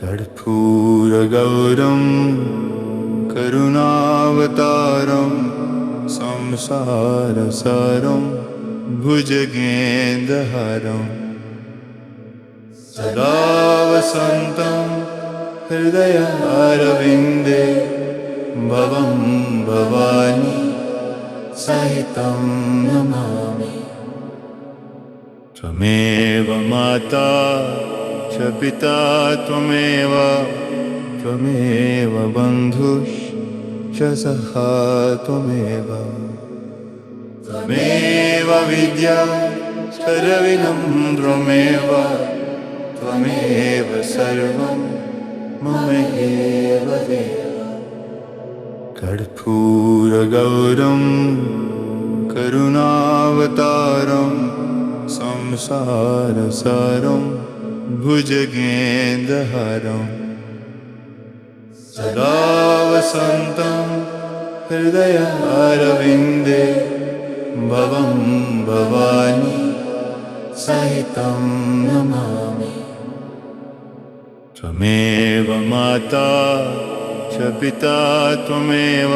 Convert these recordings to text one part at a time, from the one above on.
कर्पूरगौरं करुणावतारं संसारसारं भुजगेन्द्रहारं सदा वसन्तं हृदयारविन्दे भवं भवानी सहितं नमामि। त्वमेव माता च पिता त्वमेव बन्धुश्च सखा त्वमेव विद्या सर्वविनम्रमेव त्वमेव सर्वं मम एव देव। कर्पूरगौरं करुणावतारं संसारसारं भुजगेन्द्रहारं सदा वसन्तं हृदयारविन्दे भवं भवानी सहितं नमामि। त्वमेव माता च पिता त्वमेव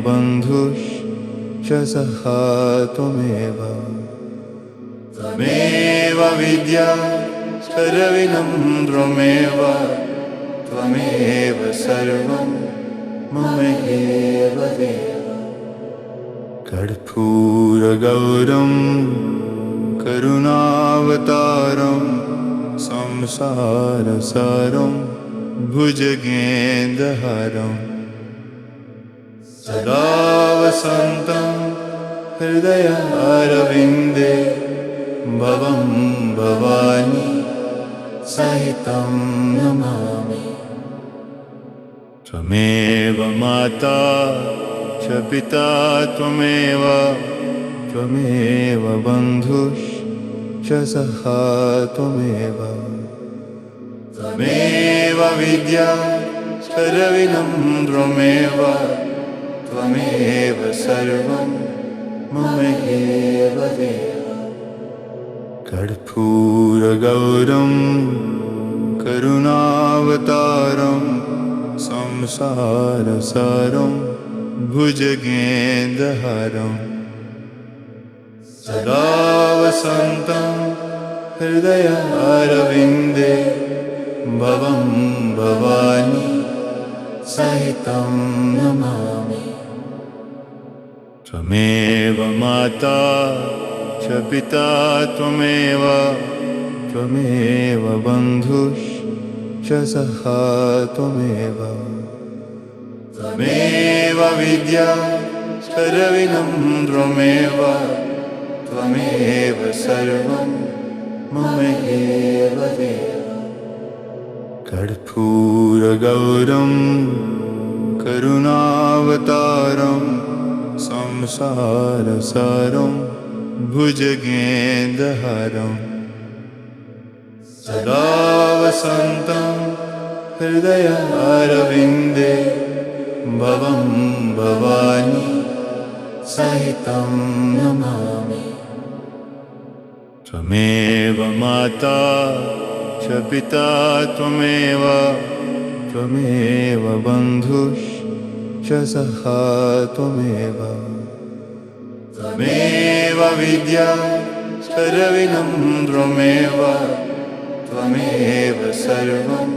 बन्धुश्च सखा त्वमेव विद्या सर्वविनम्रमेव त्वमेव सर्वं मम एव देव। कर्पूरगौरं करुणावतारं संसारसारं भुजगेन्द्रहारं सदा वसन्तं हृदयारविन्दे भवं भवानी सहितं नमामि। त्वमेव माता च पिता त्वमेव बन्धुश्च सखा त्वमेव विद्या सर्वविनम्रमेव त्वमेव सर्वं मम एव देव। कर्पूरगौरं करुणावतारं संसारसारं भुजगेन्द्रहारं सदा वसन्तं हृदयारविन्दे भवं भवानी सहितं नमामि। त्वमेव माता च पिता त्वमेव बन्धुश्च सखा त्वमेव विद्या सर्वविनम्रमेव त्वमेव सर्वं मम एव देव। कर्पूरगौरं करुणावतारं संसारसारं भुजगेन्द्रहारं सदा वसन्तं हृदयारविन्दे भवं भवानी सहितं नमामि। त्वमेव माता च पिता त्वमेव बन्धुश्च सखा त्वमेव विद्या सर्वविनम्रमेव त्वमेव सर्वं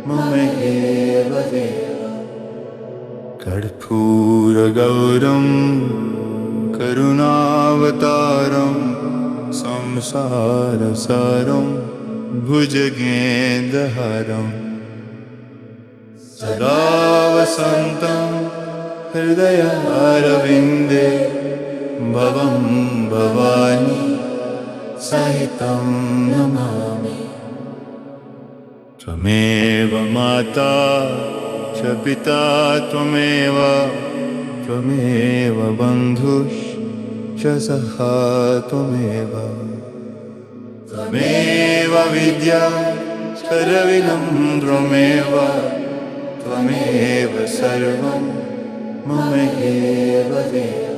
मम एव देव। कर्पूरगौरं करुणावतारं संसारसारं भुजगेन्द्रहारं सदा वसन्तं हृदयारविन्दे भवं भवानी सहितं नमामि। त्वमेव माता च पिता त्वमेव बन्धुश्च सखा त्वमेव विद्या सर्वविनम्रमेव त्वमेव सर्वं मम एव देव।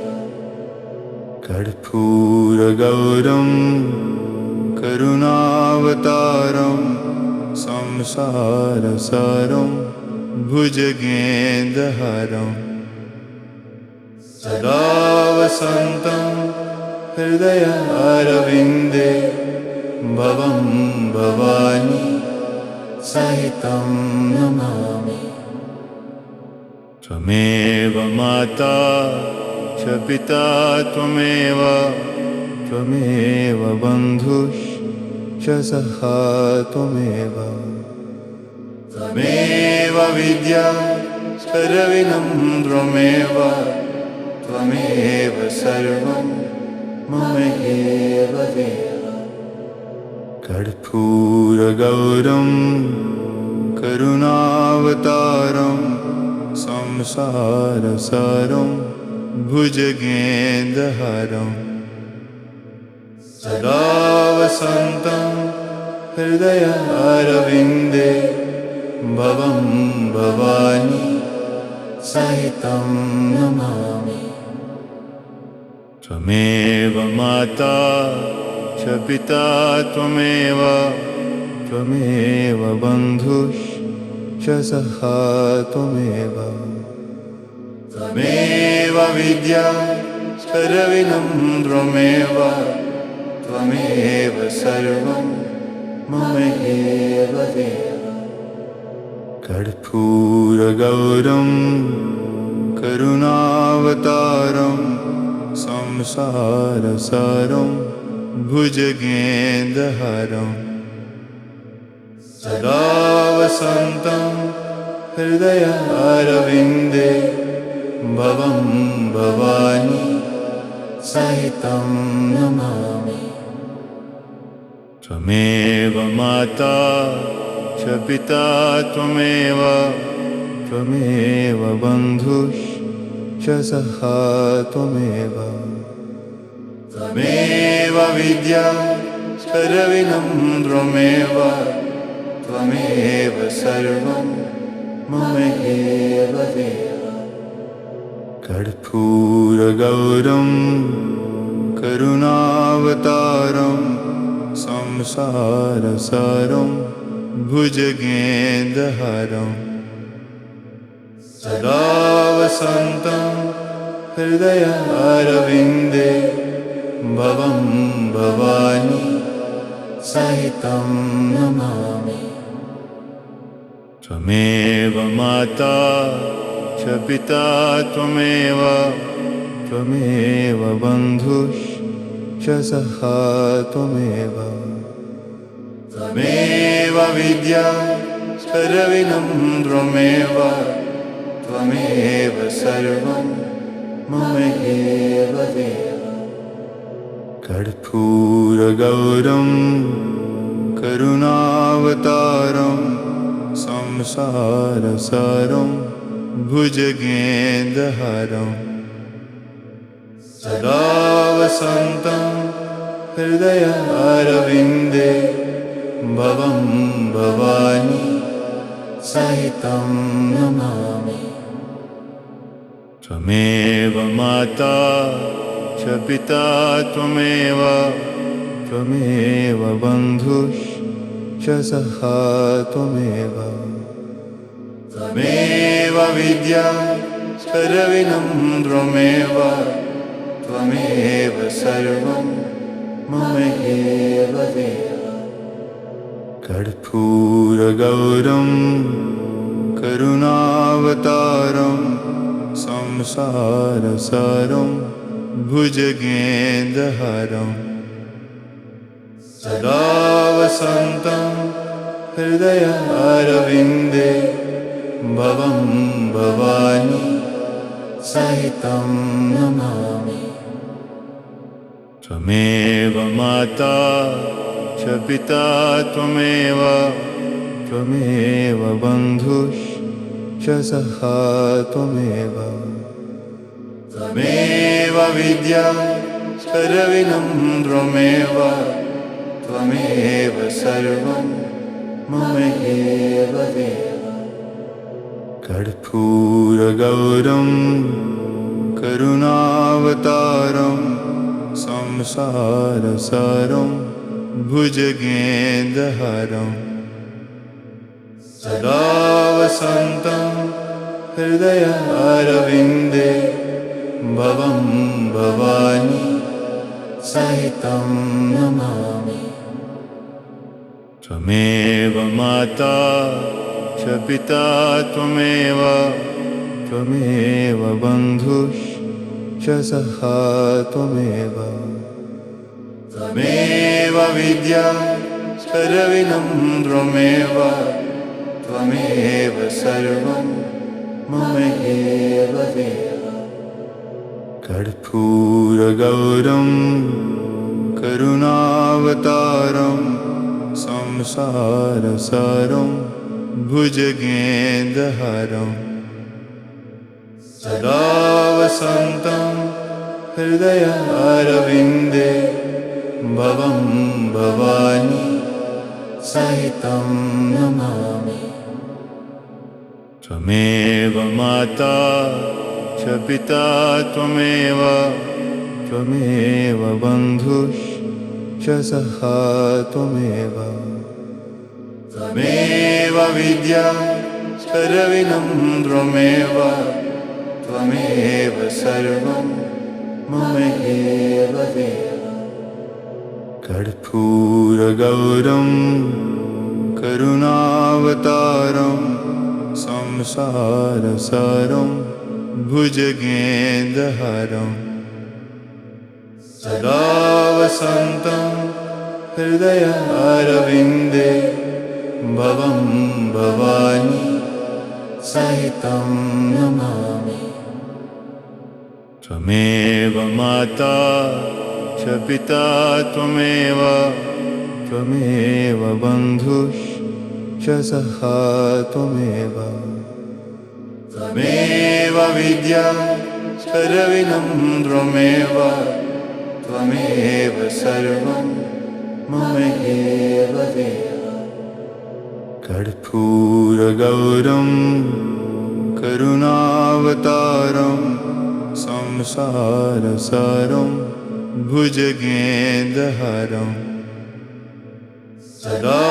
कर्पूरगौरं करुणावतारं संसारसारं भुजगेन्द्रहारं सदा वसन्तं हृदयारविन्दे भवं भवानी सहितं नमामि। त्वमेव माता च पिता त्वमेव बन्धुश्च सखा त्वमेव विद्या सर्वविनम्रमेव त्वमेव सर्वं मम एव देव। कर्पूरगौरं करुणावतारं संसारसारं भुजगेन्द्रहारं सदा वसन्तं हृदयारविन्दे भवं भवानी सहितं नमामि। त्वमेव माता च पिता त्वमेव बन्धुश्च सखा त्वमेव विद्या सर्वविनम्रमेव त्वमेव सर्वं मम एव देव। कर्पूरगौरं करुणावतारं संसारसारं भुजगेन्द्रहारं सदा वसन्तं हृदयारविन्दे भवं भवानी सहितं नमामि। त्वमेव माता च पिता त्वमेव बन्धुश्च सखा त्वमेव विद्या सर्वविनम्रमेव त्वमेव सर्वं मम एव देव। कर्पूरगौरं करुणावतारं संसारसारं भुजगेन्द्रहारं सदा वसन्तं हृदयारविन्दे भवं भवानी सहितं नमामि। त्वमेव माता च पिता त्वमेव बन्धुश्च सखा त्वमेव विद्या सर्वविनम्रमेव त्वमेव सर्वं मम एव देव। कर्पूरगौरं करुणावतारं संसारसारं भुजगेन्द्रहारं सदा वसन्तं हृदयारविन्दे भवं भवानी सहितं नमामि। त्वमेव माता च पिता त्वमेव बन्धुश्च सखा त्वमेव विद्या सर्वविनम्रमेव त्वमेव सर्वं मम एव देव। कर्पूरगौरं करुणावतारं संसारसारं भुजगेन्द्रहारं सदा वसन्तं हृदयारविन्दे भवं भवानी सहितं नमामि। त्वमेव माता च पिता त्वमेव बन्धुश्च सखा त्वमेव विद्या सर्वविनम्रमेव त्वमेव सर्वं मम एव देव। कर्पूरगौरं करुणावतारं संसारसारं भुजगेन्द्रहारं सदा वसन्तं हृदयारविन्दे भवं भवानी सहितं नमामि। त्वमेव माता च पिता त्वमेव बन्धुश्च सखा त्वमेव विद्या सर्वविनम्रमेव त्वमेव सर्वं मम एव देव। कर्पूरगौरं करुणावतारं संसारसारं भुजगेन्द्रहारं सदा वसन्तं हृदयारविन्दे भवं भवानी सहितं नमामि। त्वमेव माता च पिता त्वमेव बन्धुश्च सखा त्वमेव विद्या सर्वविनम्रमेव त्वमेव सर्वं मम एव देव। कर्पूरगौरं करुणावतारं संसारसारं भुजगेन्द्रहारं सदा वसन्तं हृदयारविन्दे भवं भवानी सहितं नमामि। त्वमेव माता च पिता त्वमेव बन्धुश्च सखा त्वमेव विद्या सर्वविनम्रमेव त्वमेव सर्वं मम एव देव। कर्पूरगौरं करुणावतारं संसारसारं भुजगेन्द्रहारं सदा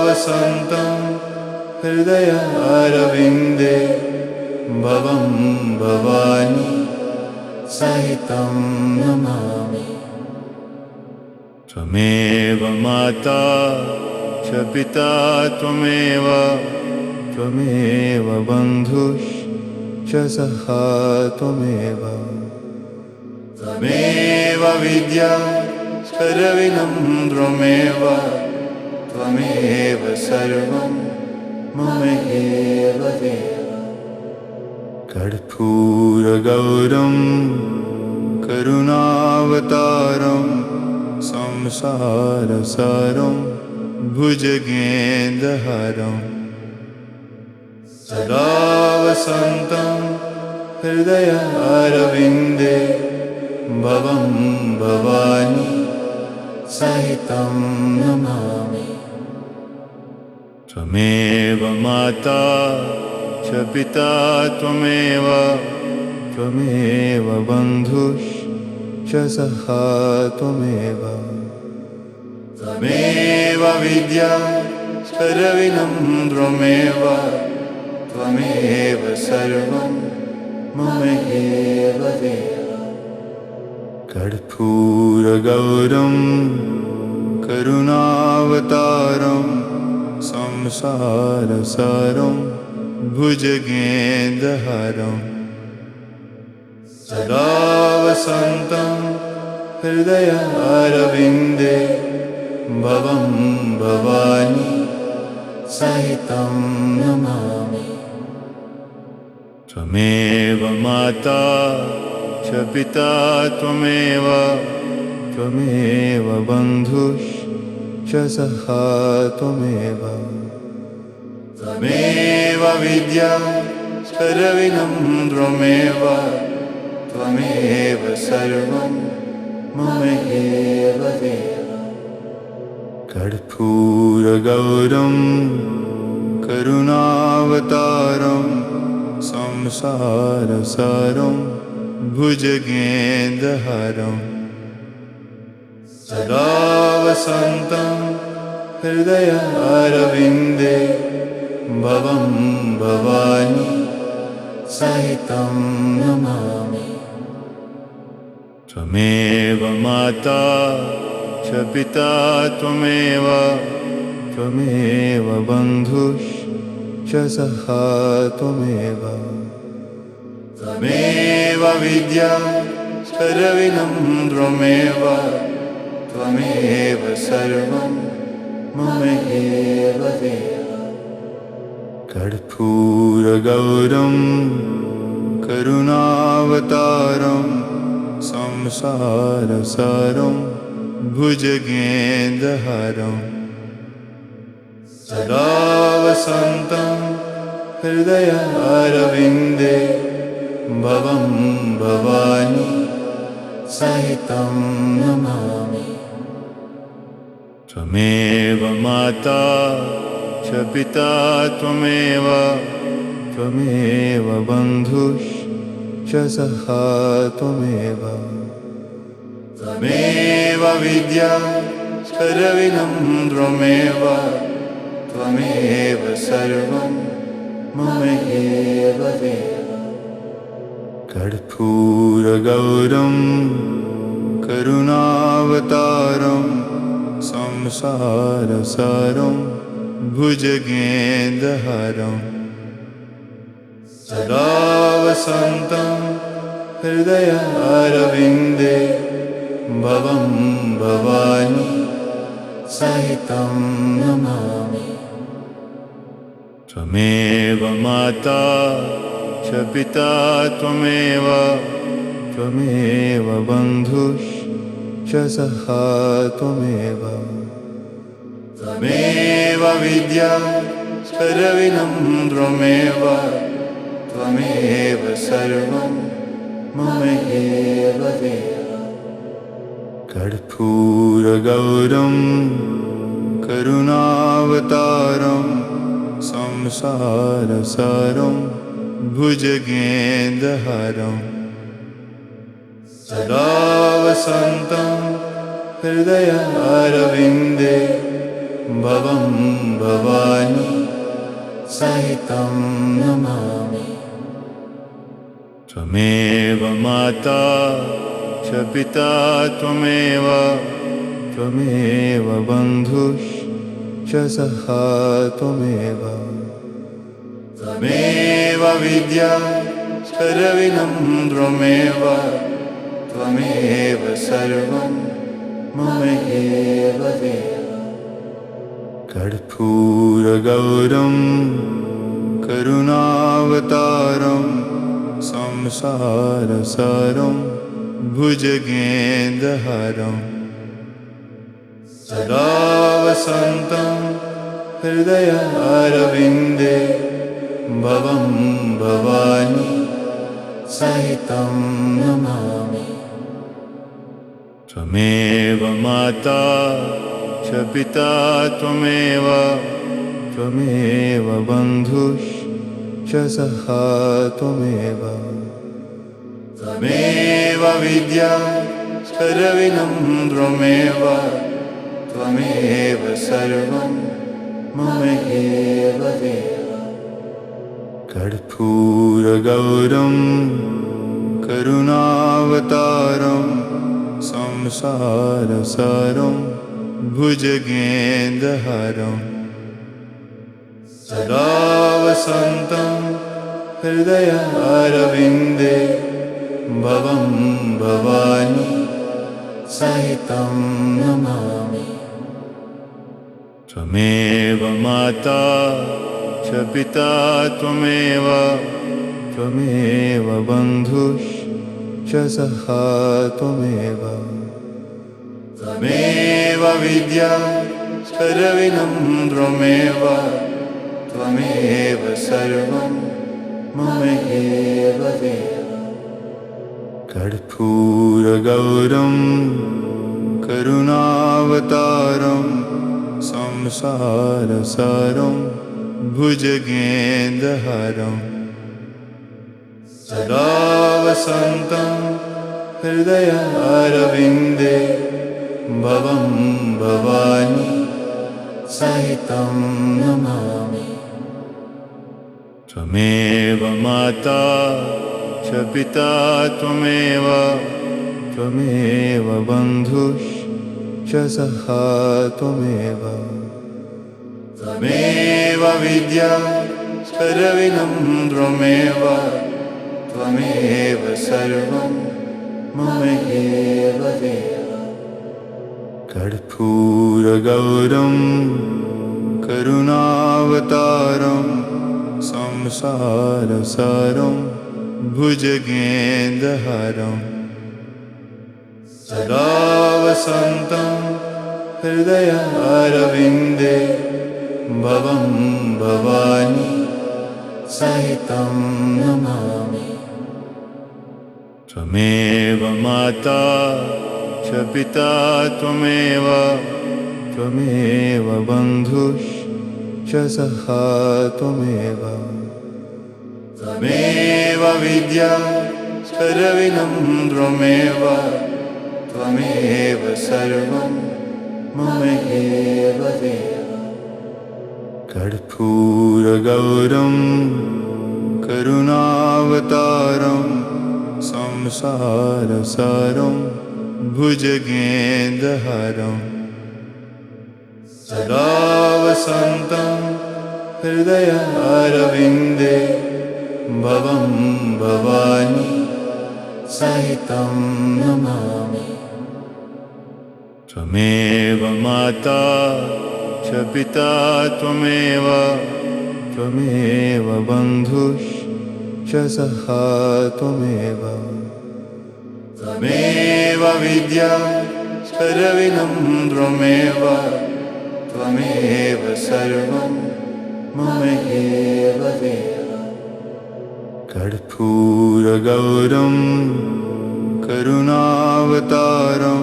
वसन्तं हृदयारविन्दे भवं भवानी सहितं नमामि। त्वमेव माता च पिता त्वमेव बन्धुश्च सखा त्वमेव विद्या सर्वविनम्रमेव त्वमेव सर्वं मम एव देव। कर्पूरगौरं करुणावतारं संसारसारं भुजगेन्द्रहारं सदा वसन्तं हृदयारविन्दे भवं भवानी सहितं नमामि। त्वमेव माता च पिता त्वमेव बन्धुश्च सखा त्वमेव विद्या सर्वविनम्रमेव त्वमेव सर्वं मम एव देव। कर्पूरगौरं करुणावतारं संसारसारं भुजगेन्द्रहारं सदा वसन्तं हृदयारविन्दे भवं भवानी सहितं नमामि। त्वमेव माता च पिता त्वमेव बन्धुश्च सखा त्वमेव विद्या सर्वविनम्रमेव त्वमेव सर्वं मम एव देव। कर्पूरगौरं करुणावतारं संसारसारं भुजगेन्द्रहारं सदा वसन्तं हृदयारविन्दे भवं भवानी सहितं नमामि। त्वमेव माता च पिता त्वमेव त्वमेव बन्धुश्च सखा त्वमेव। त्वमेव विद्या सर्वं त्वमेव त्वमेव सर्वं मम एव देव। कर्पूरगौरं करुणावतारं संसारसारं भुजगेन्द्रहारं सदा वसन्तं हृदयारविन्दे भवं भवानी सहितं नमामि। त्वमेव माता च पिता त्वमेव त्वमेव बन्धुश्च सखा त्वमेव। त्वमेव विद्या सर्वं त्वमेव त्वमेव सर्वं मम एव देव। कर्पूरगौरं करुणावतारं संसारसारं भुजगेन्द्रहारं सदा वसन्तं हृदयारविन्दे भवं भवानी सहितं नमामि। त्वमेव माता च पिता त्वमेव त्वमेव बन्धुश्च सखा त्वमेव। त्वमेव विद्या सर्वं त्वमेव त्वमेव सर्वं मम एव देव। कर्पूरगौरं करुणावतारं संसारसारं भुजगेन्द्रहारं सदा वसन्तं हृदयारविन्दे भवं भवानी सहितं नमामि। त्वमेव माता च पिता त्वमेव त्वमेव बन्धुश्च सखा त्वमेव। त्वमेव विद्या सर्वं त्वमेव त्वमेव सर्वं मम एव देव। कर्पूरगौरं करुणावतारं संसारसारं भुजगेन्द्रहारं सदा वसन्तं हृदयारविन्दे भवं भवानी सहितं नमामि। त्वमेव माता च पिता त्वमेव त्वमेव बन्धुश्च सखा त्वमेव। त्वमेव विद्या सर्वं त्वमेव त्वमेव सर्वं मम एव देव। कर्पूरगौरं करुणावतारं संसारसारं भुजगेन्द्रहारं सदा वसन्तं हृदयारविन्दे भवं भवानी सहितं नमामि। त्वमेव माता च पिता त्वमेव त्वमेव बन्धुश्च सखा त्वमेव। त्वमेव विद्या सर्वं त्वमेव त्वमेव सर्वं मम एव देव। कर्पूरगौरं करुणावतारं संसारसारं भुजगेन्द्रहारं सदा वसन्तं हृदयारविन्दे भवं भवानी सहितं नमामि। त्वमेव माता च पिता त्वमेव त्वमेव बन्धुश्च सखा त्वमेव त्वमेव विद्या सर्वं त्वमेव त्वमेव सर्वं मम एव देव कर्पूरगौरं करुणावतारं संसारसारं भुजगेन्द्रहारं सदा वसन्तं हृदयारविन्दे भवं भवानी सहितं नमामि त्वमेव माता च पिता त्वमेव त्वमेव बन्धुश्च सखा त्वमेव त्वमेव विद्या सर्वं त्वमेव त्वमेव सर्वं मम एव देव कर्पूरगौरं करुणावतारं संसारसारं भुजगेन्द्रहारं सदा वसन्तं हृदयारविन्दे भवं भवानी सहितं नमामि त्वमेव माता च पिता त्वमेव त्वमेव बन्धुश्च सखा त्वमेव त्वमेव विद्या सर्वं त्वमेव त्वमेव सर्वं मम एव देव कर्पूरगौरं करुणावतारं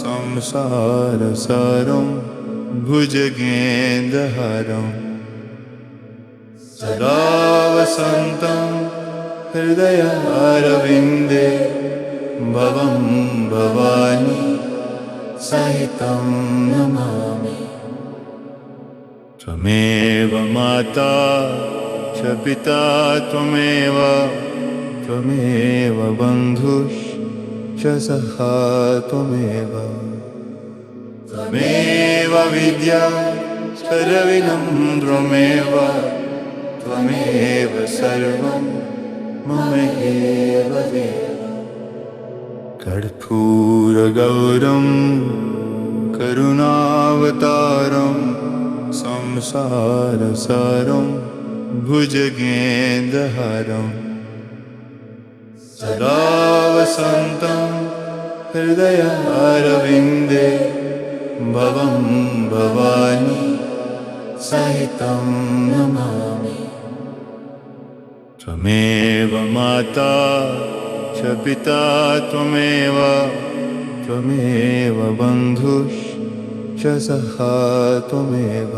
संसारसारं भुजगेन्द्रहारं सदा वसन्तं हृदयारविन्दे भवं भवानी सहितं नमामि त्वमेव माता च पिता त्वमेव त्वमेव बन्धुश्च सखा त्वमेव त्वमेव विद्या सर्वं त्वमेव त्वमेव सर्वं मम एव देव कर्पूरगौरं करुणावतारं संसारसारं भुजगेन्द्रहारं सदा वसन्तं हृदयारविन्दे भवं भवानी सहितं नमामि त्वमेव माता च पिता त्वमेव त्वमेव बन्धुश्च सखा त्वमेव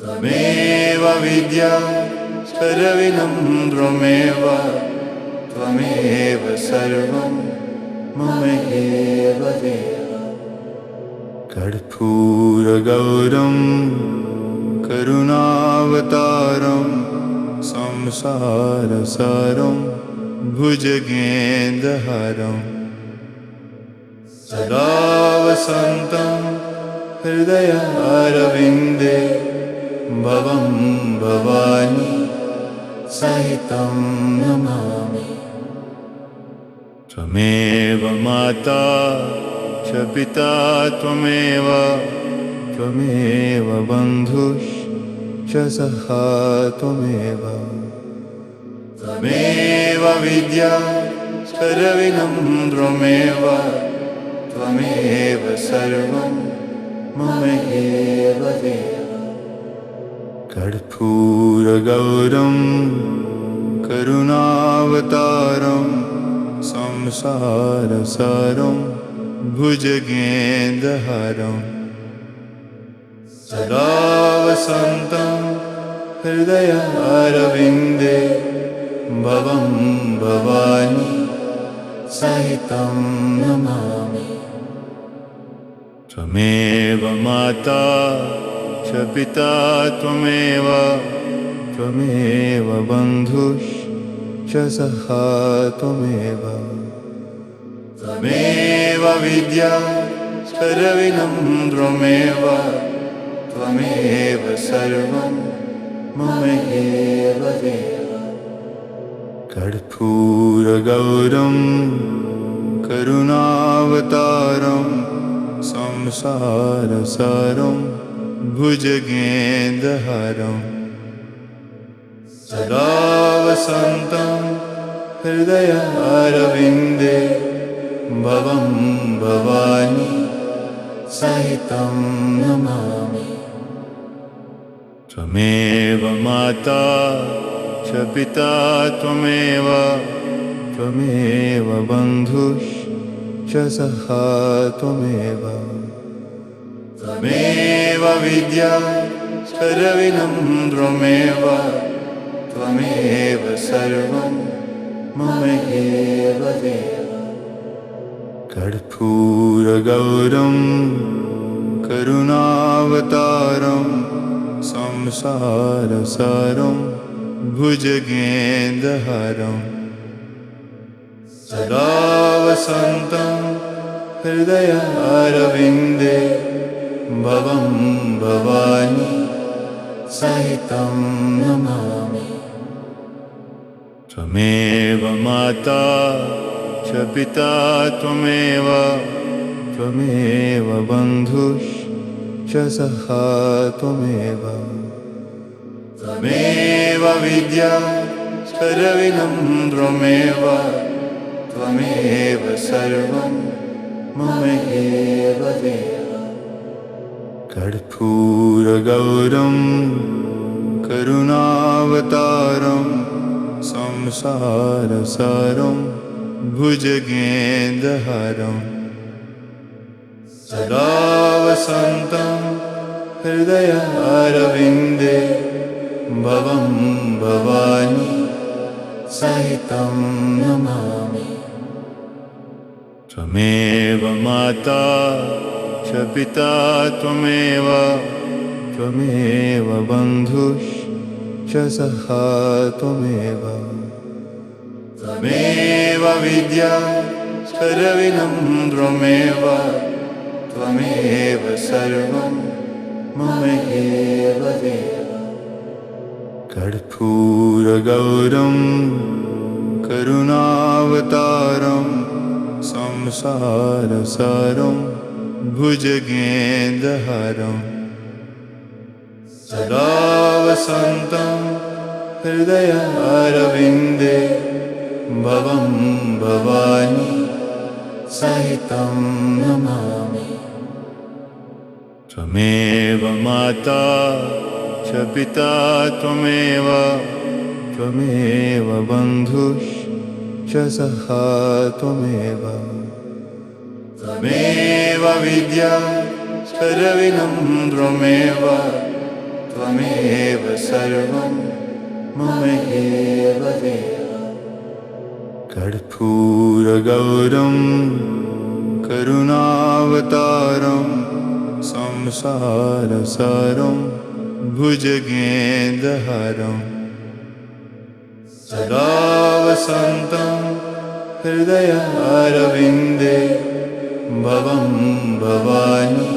त्वमेव विद्या सर्वं त्वमेव त्वमेव सर्वं मम एव देव कर्पूरगौरं करुणावतारं संसारसारं भुजगेन्द्रहारं सदा वसन्तं हृदयारविन्दे भवं भवानी सहितं नमामि त्वमेव माता च पिता त्वमेव त्वमेव बन्धुश्च सखा त्वमेव त्वमेव विद्या सर्वं त्वमेव त्वमेव सर्वं मम एव देव कर्पूरगौरं करुणावतारं संसारसारं भुजगेन्द्रहारं सदा वसन्तं हृदयारविन्दे भवं भवानी सहितं नमामि त्वमेव माता च पिता त्वमेव त्वमेव बन्धुश्च सखा त्वमेव त्वमेव विद्या सर्वविनम्रमेव त्वमेव सर्वं मम एव देव कर्पूरगौरं करुणावतारं संसारसारं भुजगेन्द्रहारं सदा वसन्तं हृदयारविन्दे भवं भवानी सहितं नमामि त्वमेव माता च पिता त्वमेव त्वमेव बन्धुश्च सखा त्वमेव त्वमेव विद्या सर्वविनम्रमेव त्वमेव सर्वं मम एव देव कर्पूरगौरं करुणावतारं संसारसारं भुजगेन्द्रहारं सदा वसन्तं हृदयारविन्दे भवं भवानी सहितं नमामि त्वमेव माता च पिता त्वमेव त्वमेव बन्धुश्च सखा त्वमेव त्वमेव विद्या सर्वविनम्रमेव त्वमेव सर्वं मम एव देव कर्पूरगौरं करुणावतारं संसारसारं भुजगेन्द्रहारं सदा वसन्तं हृदयारविन्दे भवं भवानी सहितं नमामि त्वमेव माता च पिता त्वमेव त्वमेव बन्धुश्च सखा त्वमेव त्वमेव विद्या सर्वविनम्रमेव त्वमेव सर्वं मम एव देव कर्पूरगौरं करुणावतारं संसारसारं भुजगेन्द्रहारं सदा वसन्तं हृदयारविन्दे भवं भवानी सहितं नमामि त्वमेव माता च पिता त्वमेव त्वमेव बन्धुश्च सखा त्वमेव त्वमेव विद्या सर्वविनम्रमेव त्वमेव सर्वं मम एव देव कर्पूरगौरं करुणावतारं संसारसारं भुजगेन्द्रहारं सदा वसन्तं हृदयारविन्दे भवं भवानी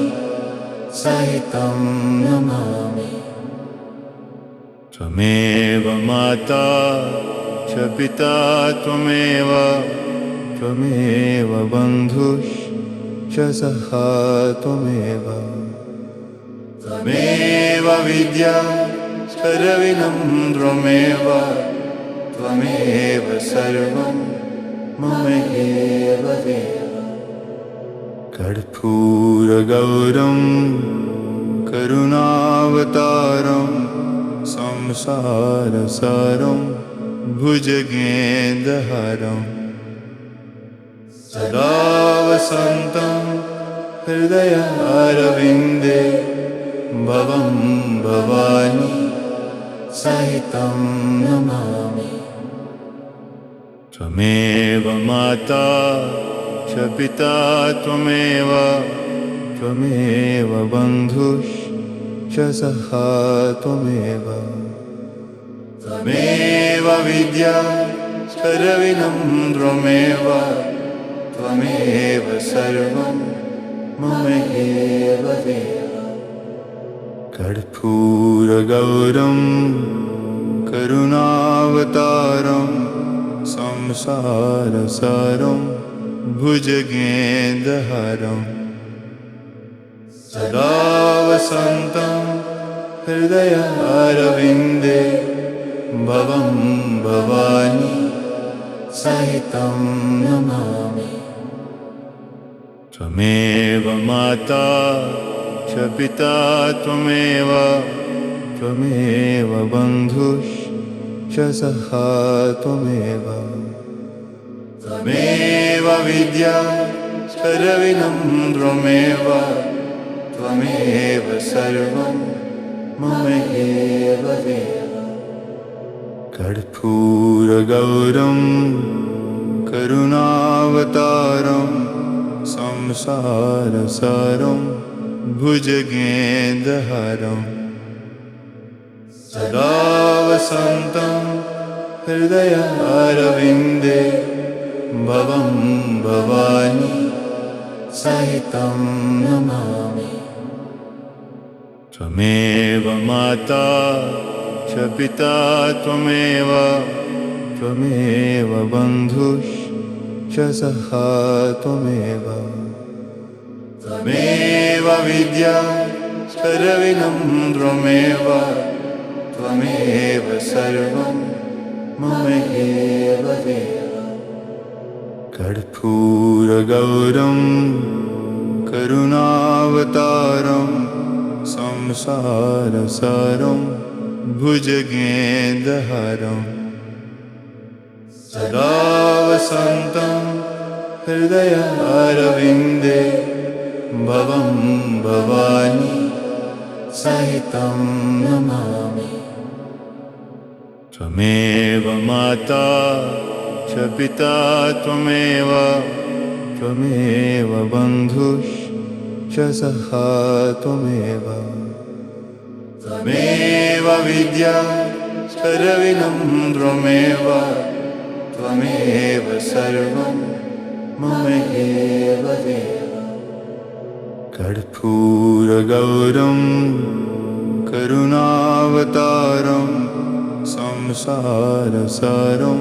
सहितं नमामि त्वमेव माता च पिता त्वमेव त्वमेव बन्धुश्च सखा त्वमेव त्वमेव विद्या सर्वविनम्रमेव त्वमेव सर्वं मम एव देव कर्पूरगौरं करुणावतारं संसारसारं भुजगेन्द्रहारं सदा वसन्तं हृदयारविन्दे भवं भवानी सहितं नमामि त्वमेव माता च पिता त्वमेव त्वमेव बन्धुश्च सखा त्वमेव त्वमेव विद्या सर्विनं त्वमेव त्वमेव सर्वं मम एव देव। कर्पूरगौरं करुणावतारं संसारसारं भुजगेन्द्रहारं सदा वसन्तं हृदयारविन्दे भवं भवानी सहितं नमामि। त्वमेव माता च पिता त्वमेव त्वमेव बन्धुश्च सखा त्वमेव। त्वमेव विद्या सर्विनं त्वमेव त्वमेव सर्वं मम एव देव। कर्पूरगौरं करुणावतारं संसारसारं भुजगेन्द्रहारं सदा वसन्तं हृदयारविन्दे भवं भवानी सहितं नमामि। त्वमेव माता च पिता त्वमेव त्वमेव बन्धुश्च सखा त्वमेव। त्वमेव विद्या सर्विनं त्वमेव त्वमेव सर्वं मम एव देव। कर्पूरगौरं करुणावतारं संसारसारं भुजगेन्द्रहारं सदा वसन्तं हृदयारविन्दे भवं भवानी सहितं नमामि। त्वमेव माता च पिता त्वमेव त्वमेव बन्धुश्च सखा त्वमेव। त्वमेव विद्या सर्विनं त्वमेव त्वमेव सर्वं मम एव देव। कर्पूरगौरं करुणावतारं संसारसारं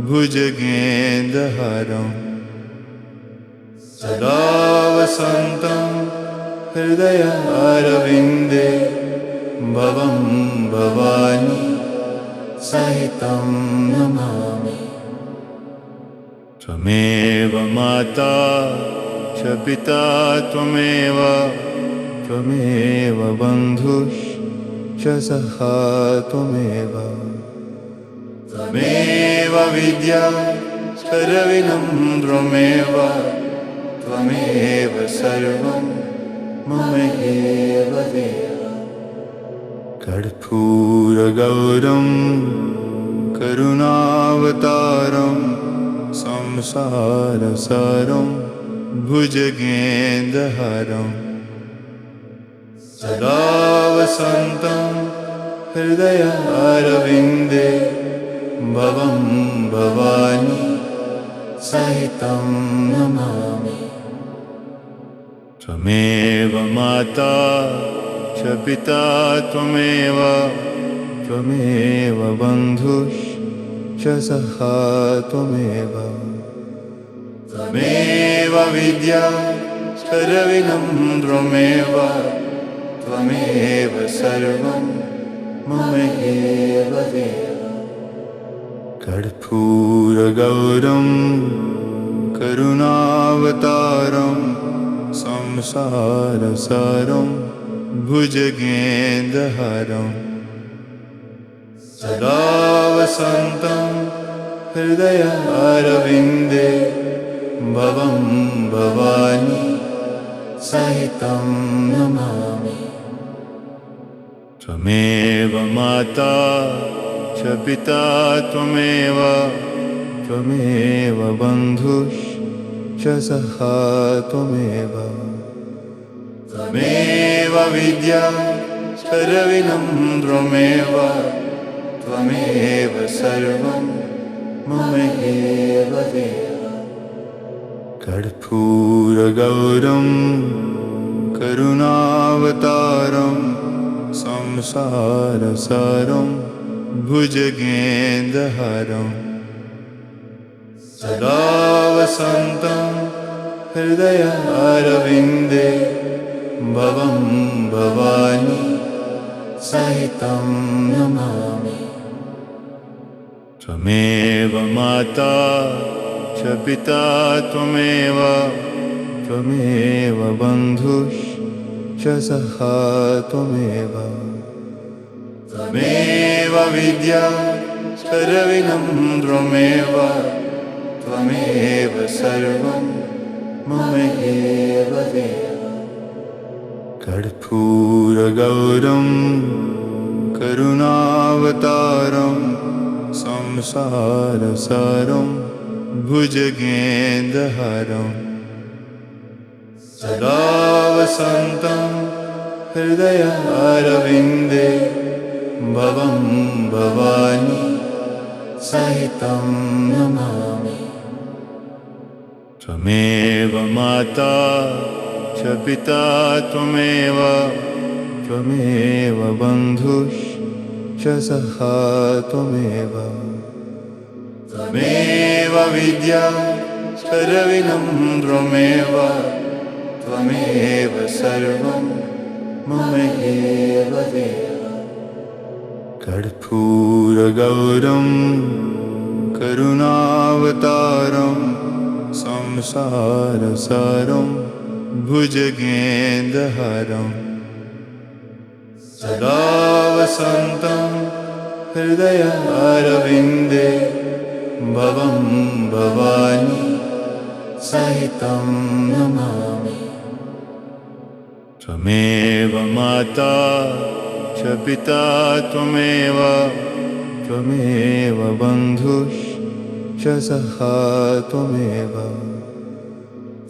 भुजगेन्द्रहारं सदा वसन्तं हृदयारविन्दे भवं भवानी सहितं नमामि। त्वमेव माता च पिता त्वमेव त्वमेव बन्धुश्च सखा त्वमेव। त्वमेव विद्या सर्विनं त्वमेव त्वमेव सर्वं मम एव देव। कर्पूरगौरं करुणावतारं संसारसारं भुजगेन्द्रहारं सदा वसन्तं हृदयारविन्दे भवं भवानी सहितं नमामि। त्वमेव माता च पिता त्वमेव त्वमेव बन्धुश्च सखा त्वमेव। त्वमेव विद्या सर्विनं त्वमेव त्वमेव सर्वं मम एव देव। कर्पूरगौरं करुणावतारं संसारसारं भुजगेन्द्रहारं सदा वसन्तं हृदयारविन्दे भवं भवानी सहितं नमामि। त्वमेव माता च पिता त्वमेव त्वमेव बन्धुश्च सखा त्वमेव। त्वमेव विद्या सर्विनं त्वमेव त्वमेव सर्वं मम एव देव। कर्पूरगौरं करुणावतारं संसारसारं भुजगेन्द्रहारं सदा वसन्तं हृदयारविन्दे भवं भवानी सहितं नमामि। त्वमेव माता च पिता त्वमेव त्वमेव बन्धुश्च सखा त्वमेव। त्वमेव विद्या सर्वं त्वमेव त्वमेव सर्वं मम एव देव। कर्पूरगौरं करुणावतारं संसारसारं भुजगेन्द्रहारं सदा वसन्तं हृदयारविन्दे भवं भवानी सहितं नमामि। त्वमेव माता च पिता त्वमेव त्वमेव बन्धुश्च सखा त्वमेव। त्वमेव विद्या सर्वं त्वमेव त्वमेव सर्वं मम एव देव। कर्पूरगौरं करुणावतारं संसारसारं भुजगेन्द्रहारं सदा वसन्तं हृदयारविन्दे भवं भवानी सहितं नमामि। त्वमेव माता च पिता त्वमेव त्वमेव बन्धुश्च सखा त्वमेव।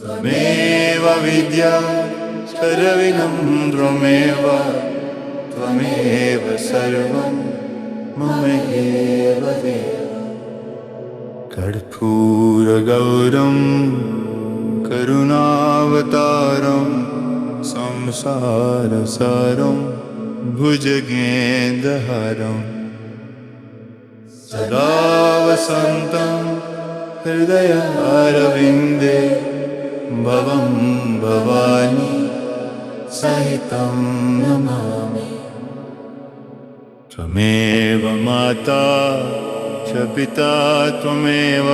त्वमेव विद्या सर्वं त्वमेव त्वमेव सर्वं मम एव देव। कर्पूरगौरं करुणावतारं संसारसारं भुजगेन्द्रहारं सदा वसन्तं हृदयारविन्दे भवं भवानी सहितं नमामि। त्वमेव माता च पिता त्वमेव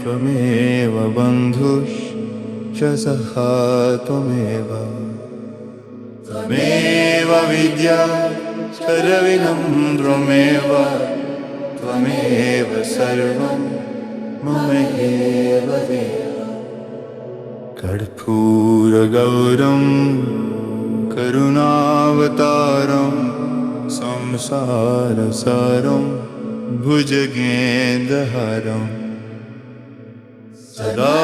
त्वमेव बन्धुश्च सखा त्वमेव। त्वमेव विद्या सर्वं त्वमेव त्वमेव सर्वं मम एव देव। कर्पूरगौरं करुणावतारं संसारसारं भुजगेन्द्रहारं सदा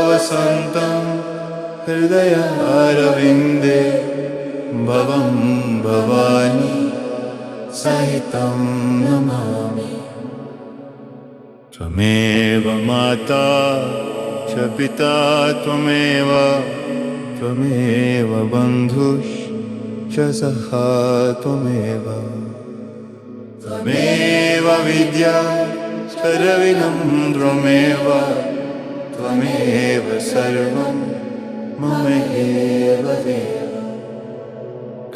वसन्तं हृदयारविन्दे भवं भवानी सहितं नमामि। त्वमेव माता च पिता त्वमेव त्वमेव बन्धुश्च सखा त्वमेव। त्वमेव विद्या सर्वं त्वमेव त्वमेव सर्वं मम एव देव।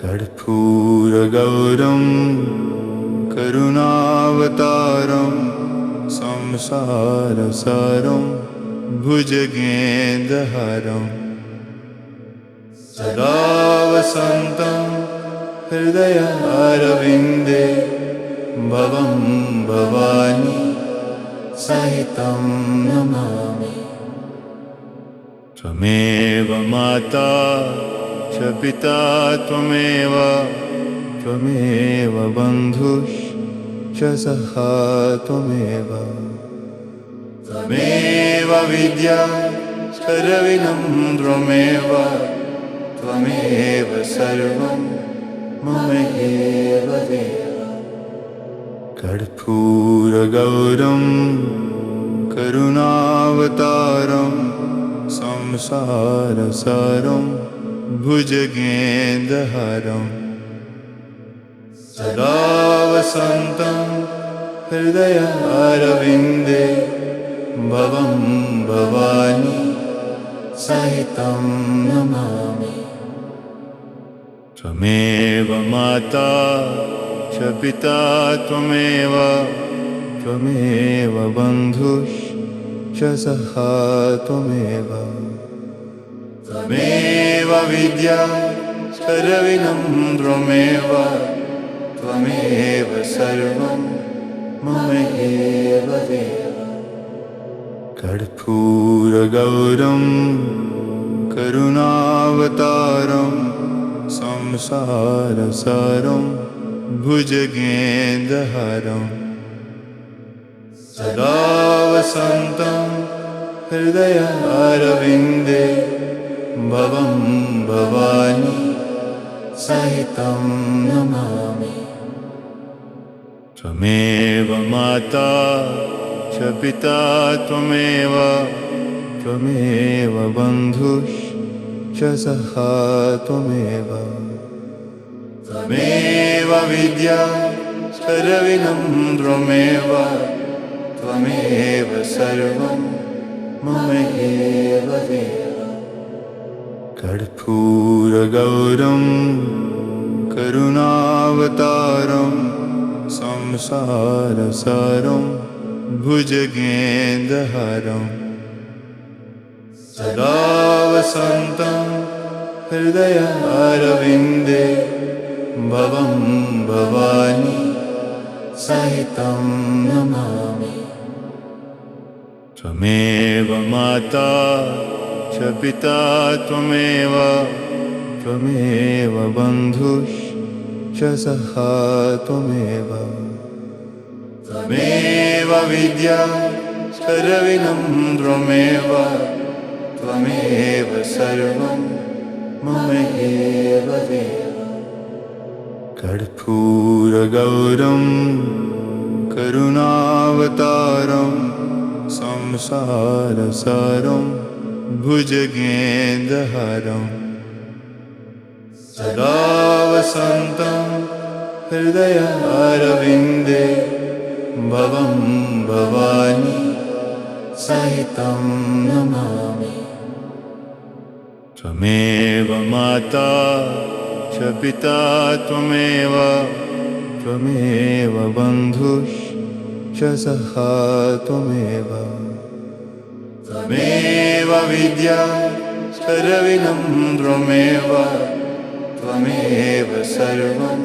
कर्पूरगौरं करुणावतारं संसारसारं भुजगेन्द्रहारं सदा वसन्तं हृदयारविन्दे भवं भवानी सहितं नमामि। त्वमेव माता च पिता त्वमेव त्वमेव बन्धुश्च सखा त्वमेव। त्वमेव विद्या सर्वं त्वमेव त्वमेव सर्वं मम एव देव। कर्पूरगौरं करुणावतारं संसारसारं भुजगेन्द्रहारं सदा वसन्तं हृदयारविन्दे भवं भवानी सहितं नमामि। त्वमेव माता च पिता त्वमेव त्वमेव बन्धुश्च सखा त्वमेव त्वमेव विद्या सर्वं त्वमेव त्वमेव सर्वं मम एव देव। कर्पूरगौरं करुणावतारं संसारसारं भुजगेन्द्रहारं सदा वसन्तं हृदयारविन्दे भवं भवानी सहितं नमामि। त्वमेव माता च पिता त्वमेव त्वमेव बन्धुश्च सखा त्वमेव त्वमेव विद्या सर्वं त्वमेव त्वमेव सर्वं मम एव देव। कर्पूरगौरं करुणावतारं संसारसारं भुजगेन्द्रहारं सदा वसन्तं हृदयारविन्दे भवं भवानी सहितं नमामि। त्वमेव माता च पिता त्वमेव त्वमेव बन्धुश्च सखा त्वमेव त्वमेव विद्या सर्वं त्वमेव त्वमेव सर्वं मम एव देव। कर्पूरगौरं करुणावतारं संसारसारं भुजगेन्द्रहारं सदा वसन्तं हृदयारविन्दे भवं भवानी सहितं नमामि। त्वमेव माता च पिता त्वमेव त्वमेव बन्धुश्च सखा त्वमेव त्वमेव विद्या सर्वं त्वमेव त्वमेव सर्वं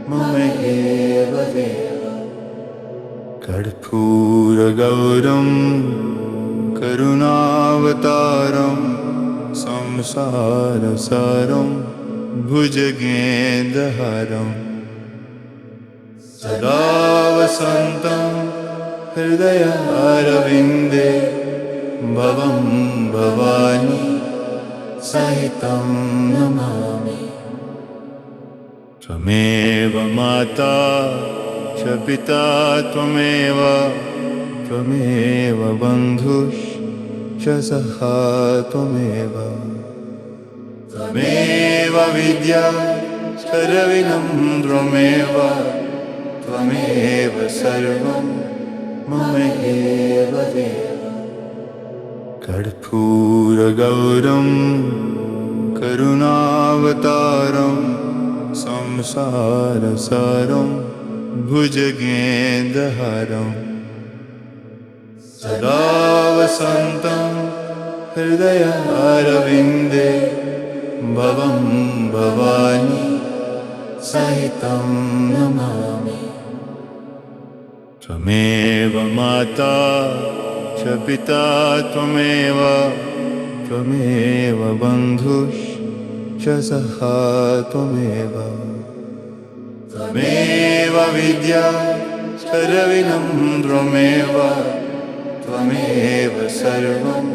मम एव देव। कर्पूरगौरं करुणावतारं संसारसारं भुजगेन्द्रहारं सदा वसन्तं हृदयारविन्दे भवं भवानी सहितं नमामि। त्वमेव माता च पिता त्वमेव त्वमेव बन्धुश्च सखा त्वमेव त्वमेव विद्या सर्वं त्वमेव त्वमेव सर्वं मम एव देव। कर्पूरगौरं करुणावतारं संसारसारं भुजगेन्द्रहारं सदा वसन्तं हृदयारविन्दे भवं भवानी सहितं नमामि। त्वमेव माता च पिता त्वमेव त्वमेव बन्धुश्च सखा त्वमेव त्वमेव विद्या सर्वं त्वमेव त्वमेव सर्वं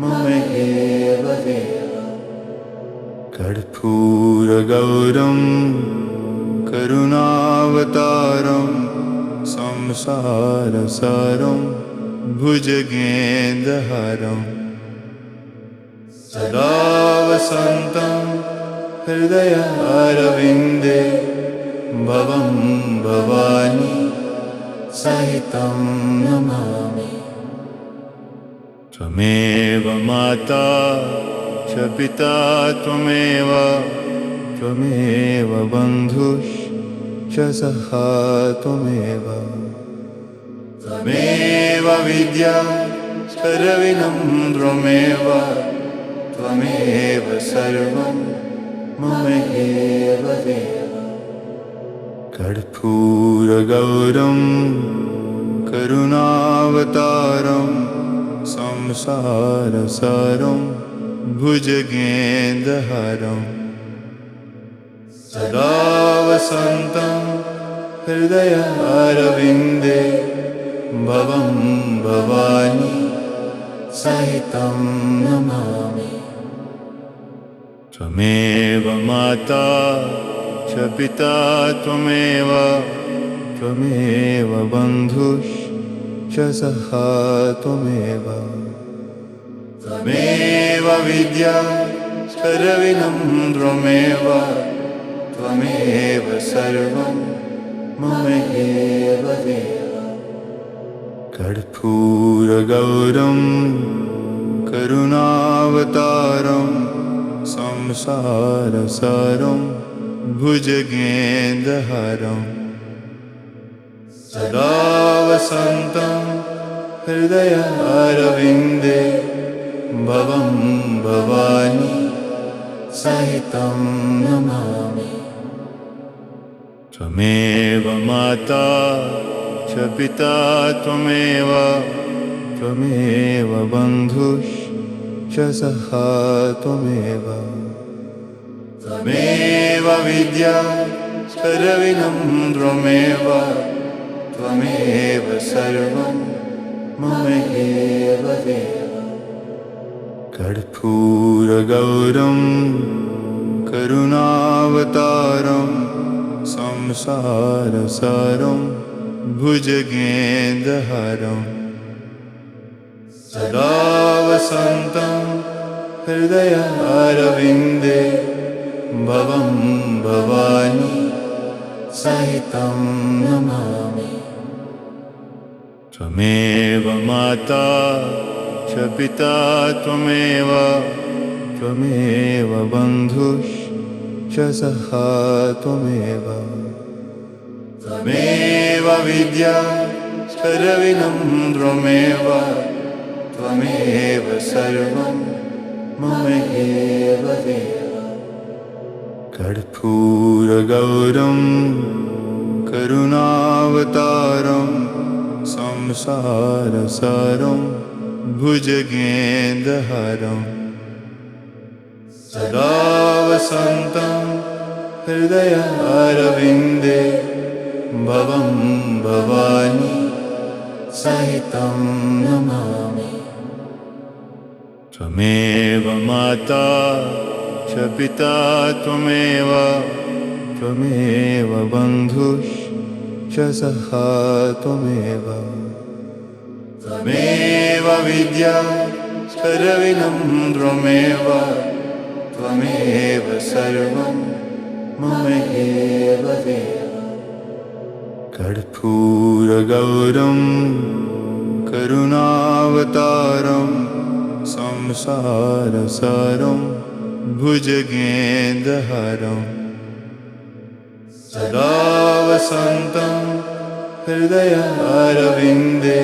मम एव देव। कर्पूरगौरं करुणावतारं संसारसारं भुजगेन्द्रहारं सदा वसन्तं हृदयारविन्दे भवं भवानी सहितं नमामि। त्वमेव माता च पिता त्वमेव बन्धुश्च सखा त्वमेव विद्या सर्वविनम्रमेव त्वमेव सर्वं मम एव देव। कर्पूरगौरं करुणावतारं संसारसारं भुजगेन्द्रहारं सदा वसन्तं हृदयारविन्दे भवं भवानी सहितं नमामि। त्वमेव माता च पिता त्वमेव बन्धुश्च सखा त्वमेव विद्या सर्वविनम्रमेव त्वमेव सर्वं मम एव देव। कर्पूरगौरं करुणावतारं संसारसारं भुजगेन्द्रहारं सदा वसन्तं हृदयारविन्दे भवं भवानी सहितं नमामि। त्वमेव माता च पिता त्वमेव बन्धुश्च सखा त्वमेव विद्या सर्वविनम्रमेव त्वमेव सर्वं मम एव देव। कर्पूरगौरं करुणावतारं संसारसारं भुजगेन्द्रहारं सदा वसन्तं हृदयारविन्दे भवं भवानी सहितं नमामि। त्वमेव माता च पिता त्वमेव बन्धुश्च सखा त्वमेव विद्या सर्वविनम्रमेव त्वमेव सर्वं मम एव देव। कर्पूरगौरं करुणावतारं संसारसारं भुजगेन्द्रहारं सदा वसन्तं हृदयारविन्दे भवं भवानी सहितं नमामि। त्वमेव माता च पिता त्वमेव बन्धुश्च सखा त्वमेव विद्या सर्वविनम्रमेव त्वमेव सर्वं मम एव देव। कर्पूरगौरं करुणावतारं संसारसारं भुजगेन्द्रहारं सदा वसन्तं हृदयारविन्दे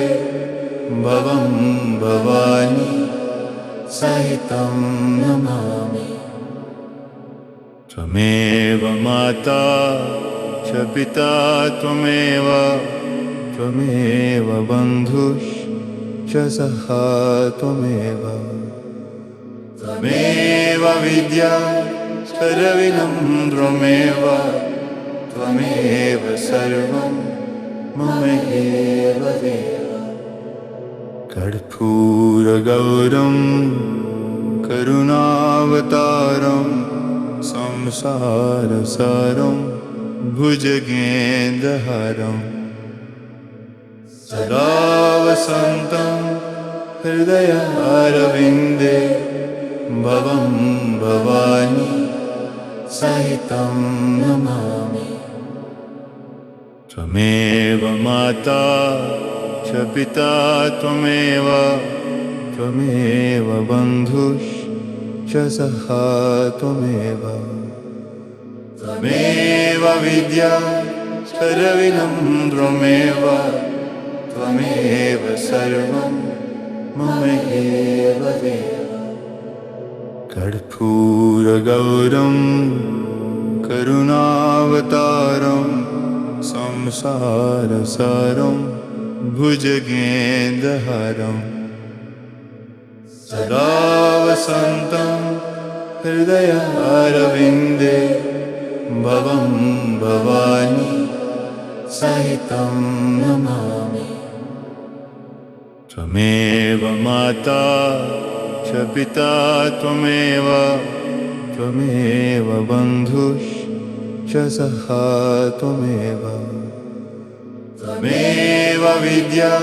भवं भवानी सहितं नमामि। त्वमेव माता च पिता त्वमेव बन्धुश्च सखा त्वमेव विद्या सर्वविनम्रमेव त्वमेव सर्वं मम एव देव। कर्पूरगौरं करुणावतारं संसारसारं भुजगेन्द्रहारं सदा वसन्तं हृदयारविन्दे भवं भवानी सहितं नमामि। त्वमेव माता च पिता त्वमेव बन्धुश्च सखा त्वमेव विद्या सर्वविनं त्वमेव सर्वं मम एव देव। कर्पूरगौरं करुणावतारं संसारसारं भुजगेन्द्रहारं सदा वसन्तं हृदयारविन्दे भवं भवानी सहितं नमामि। त्वमेव माता च पिता त्वमेव बन्धुश्च सखा त्वमेव विद्या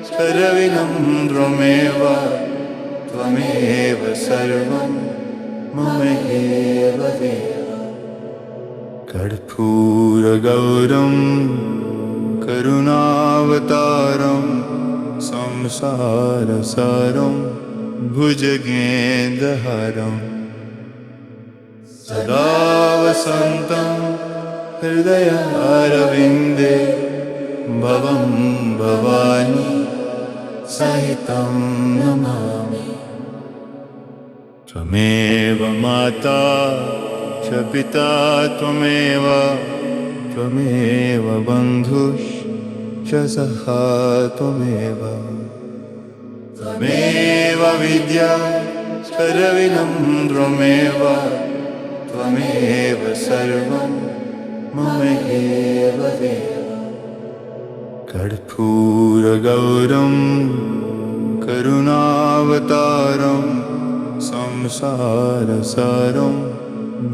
सर्वविनं त्वमेव सर्वं मम एव देव। कर्पूरगौरं करुणावतारं संसारसारं भुजगेन्द्रहारं सदा वसन्तं हृदयारविन्दे भवं भवानी सहितं नमामि। त्वमेव माता च पिता त्वमेव बन्धुश्च सखा त्वमेव विद्या सर्वविनं त्वमेव सर्वं मम एव देव। कर्पूरगौरं करुणावतारं संसारसारं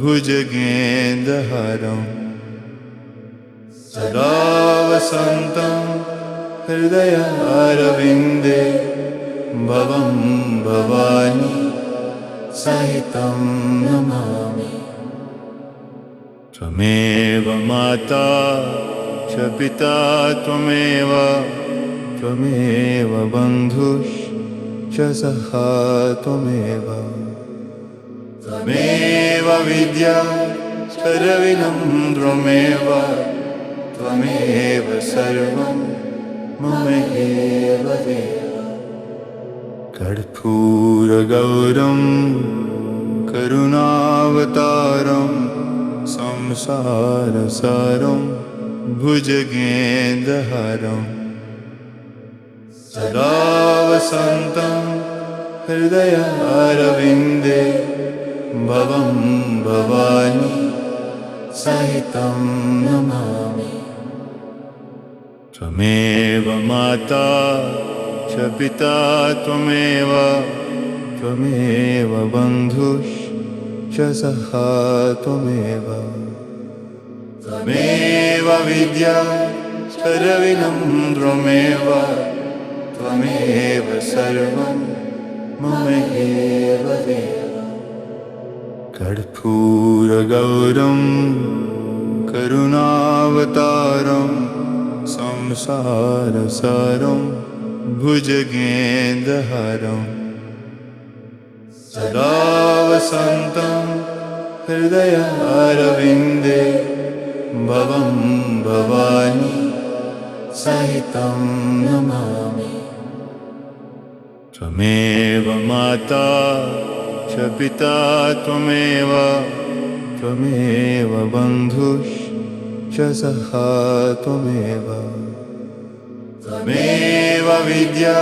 भुजगेन्द्रहारं सदा वसन्तं हृदयारविन्दे भवं भवानी सहितं नमामि। त्वमेव माता च पिता त्वमेव बन्धुश्च सखा त्वमेव विद्या सर्वविनं त्वमेव सर्वं मम एव देव। कर्पूरगौरं करुणावतारं संसारसारं भुजगेन्द्रहारं सदा वसन्तं हृदयारविन्दे भवं भवानी सहितं नमामि। त्वमेव माता च पिता त्वमेव बन्धुश्च सखा त्वमेव विद्या सर्वविनं त्वमेव सर्वं मम एव देव। कर्पूरगौरं करुणावतारं संसारसारं भुजगेन्द्रहारं सदा वसन्तं हृदयारविन्दे भवं भवानी सहितं नमामि। त्वमेव माता च पिता त्वमेव बन्धुश्च सखा त्वमेव विद्या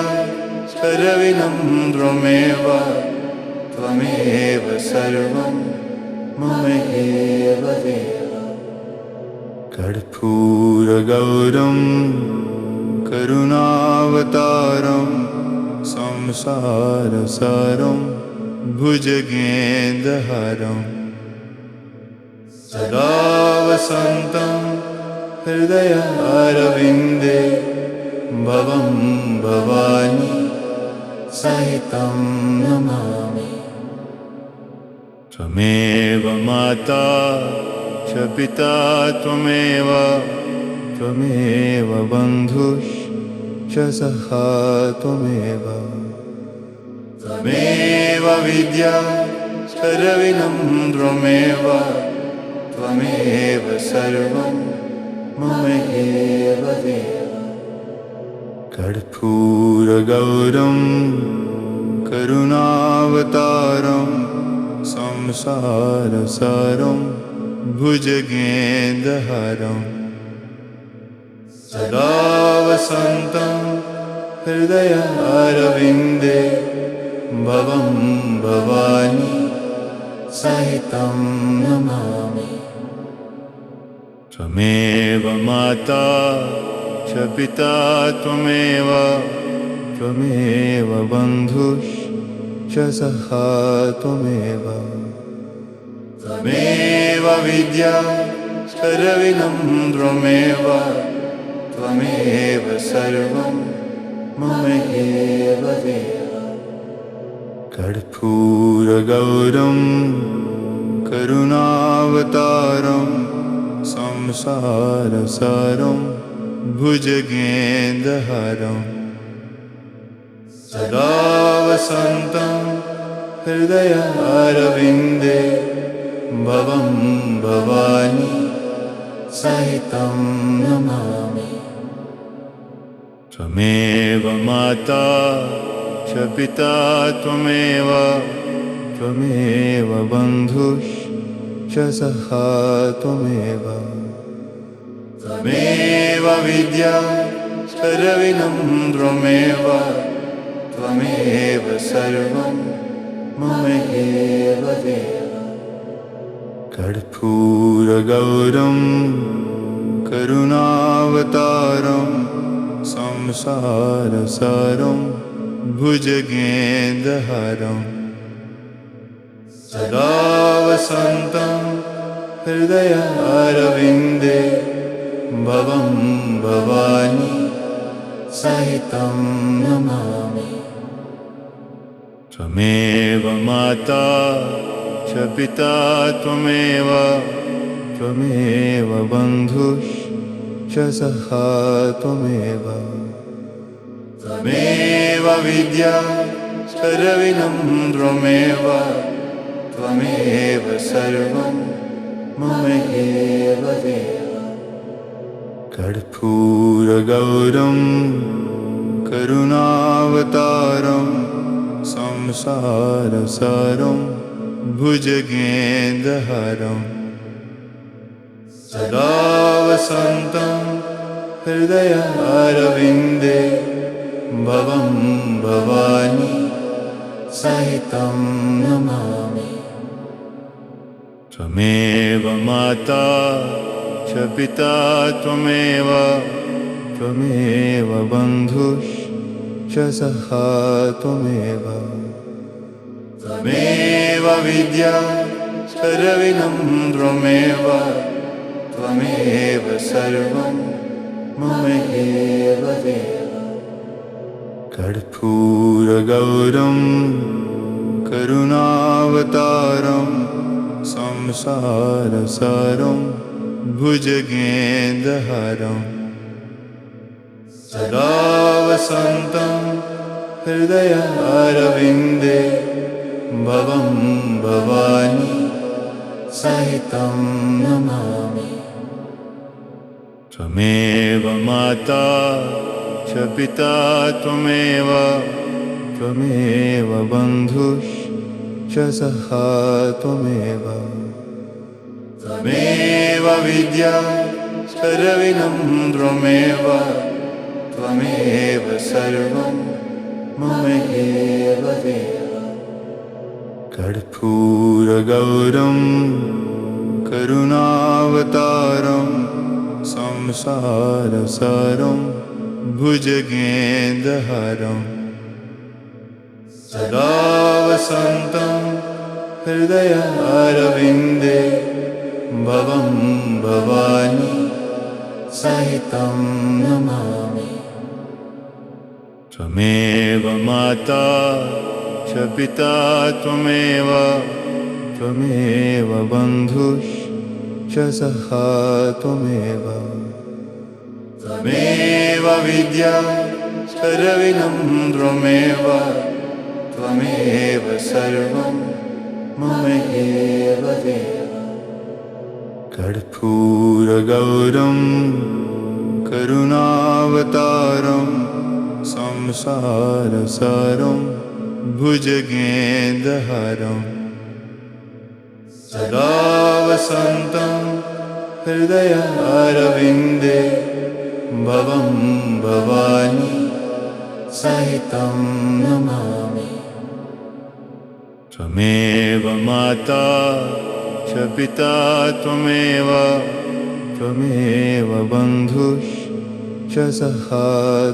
सर्वविनं त्वमेव सर्वं मम एव देव। कर्पूरगौरं करुणावतारं संसारसारं भुजगेन्द्रहारं सदा वसन्तं हृदयारविन्दे भवं भवानी सहितं नमामि। त्वमेव माता च पिता त्वमेव त्वमेव बन्धुश्च सखा त्वमेव त्वमेव विद्या सर्वं त्वमेव त्वमेव सर्वं मम एव देव। कर्पूरगौरं करुणावतारं संसारसारं भुजगेन्द्रहारं सदा वसन्तं हृदयारविन्दे भवं भवानी सहितं नमामि। त्वमेव माता च पिता त्वमेव त्वमेव बन्धुश्च सखा त्वमेव त्वमेव विद्या सर्वं त्वमेव त्वमेव सर्वं मम एव देव। कर्पूरगौरं करुणावतारं संसारसारं भुजगेन्द्रहारं सदा वसन्तं हृदयारविन्दे भवं भवानी सहितं नमामि। त्वमेव माता च पिता त्वमेव त्वमेव बन्धुश्च सखा त्वमेव त्वमेव विद्या सर्वं त्वमेव त्वमेव सर्वं मम एव देव। कर्पूरगौरं करुणावतारं संसारसारं भुजगेन्द्रहारं सदा वसन्तं हृदयारविन्दे भवं भवानी सहितं नमामि। त्वमेव माता च पिता त्वमेव त्वमेव बन्धुश्च सखा त्वमेव त्वमेव विद्या सर्वं त्वमेव त्वमेव सर्वं मम एव देव। कर्पूरगौरं करुणावतारं संसारसारं भुजगेन्द्रहारं सदा वसन्तं हृदयारविन्दे भवं भवानी सहितं नमामि। त्वमेव माता च पिता त्वमेव त्वमेव बन्धुश्च सखा त्वमेव त्वमेव विद्या सर्वं त्वमेव त्वमेव सर्वं मम एव देव। कर्पूरगौरं करुणावतारं संसारसारं भुजगेन्द्रहारं सदा वसन्तं हृदयारविन्दे भवं भवानी सहितं नमामि। त्वमेव माता च पिता त्वमेव त्वमेव बन्धुश्च सखा त्वमेव त्वमेव विद्या सर्वं त्वमेव त्वमेव सर्वं मम एव देव। कर्पूरगौरं करुणावतारं संसारसारं भुजगेन्द्रहारं सदा वसन्तं हृदयारविन्दे भवं भवानी सहितं नमामि। त्वमेव माता च पिता त्वमेव त्वमेव बन्धुश्च सखा त्वमेव त्वमेव विद्या सर्वं त्वमेव त्वमेव सर्वं मम एव देव कर्पूरगौरं करुणावतारं संसारसारं भुजगेन्द्रहारं सदा वसन्तं हृदयारविन्दे भवं भवानी सहितं नमामि त्वमेव माता च पिता त्वमेव त्वमेव बन्धुश्च सखा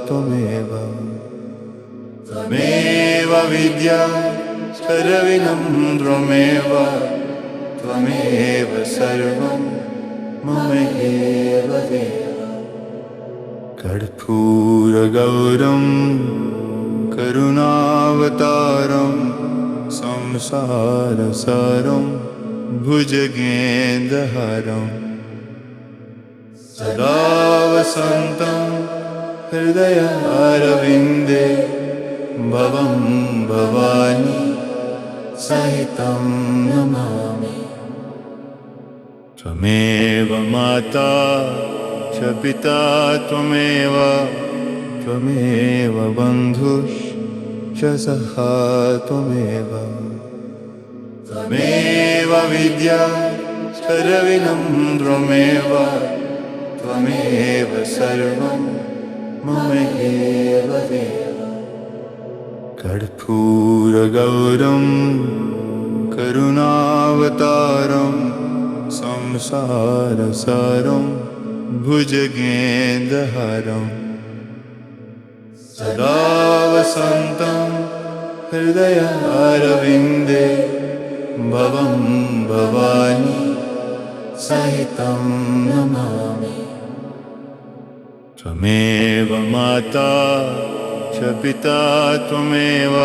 त्वमेव त्वमेव विद्या सर्वं त्वमेव त्वमेव सर्वं मम एव देव कर्पूरगौरं करुणावतारं संसारसारं भुजगेन्द्रहारं सदा वसन्तं हृदयारविन्दे भवं भवानी सहितं नमामि त्वमेव माता च पिता त्वमेव त्वमेव बन्धुश्च सखा त्वमेव त्वमेव विद्या सर्वं त्वमेव त्वमेव सर्वं मम एव देव कर्पूरगौरं करुणावतारं संसारसारं भुजगेन्द्रहारं सदा वसन्तं हृदयारविन्दे भवं भवानी सहितं नमामि त्वमेव माता च पिता त्वमेव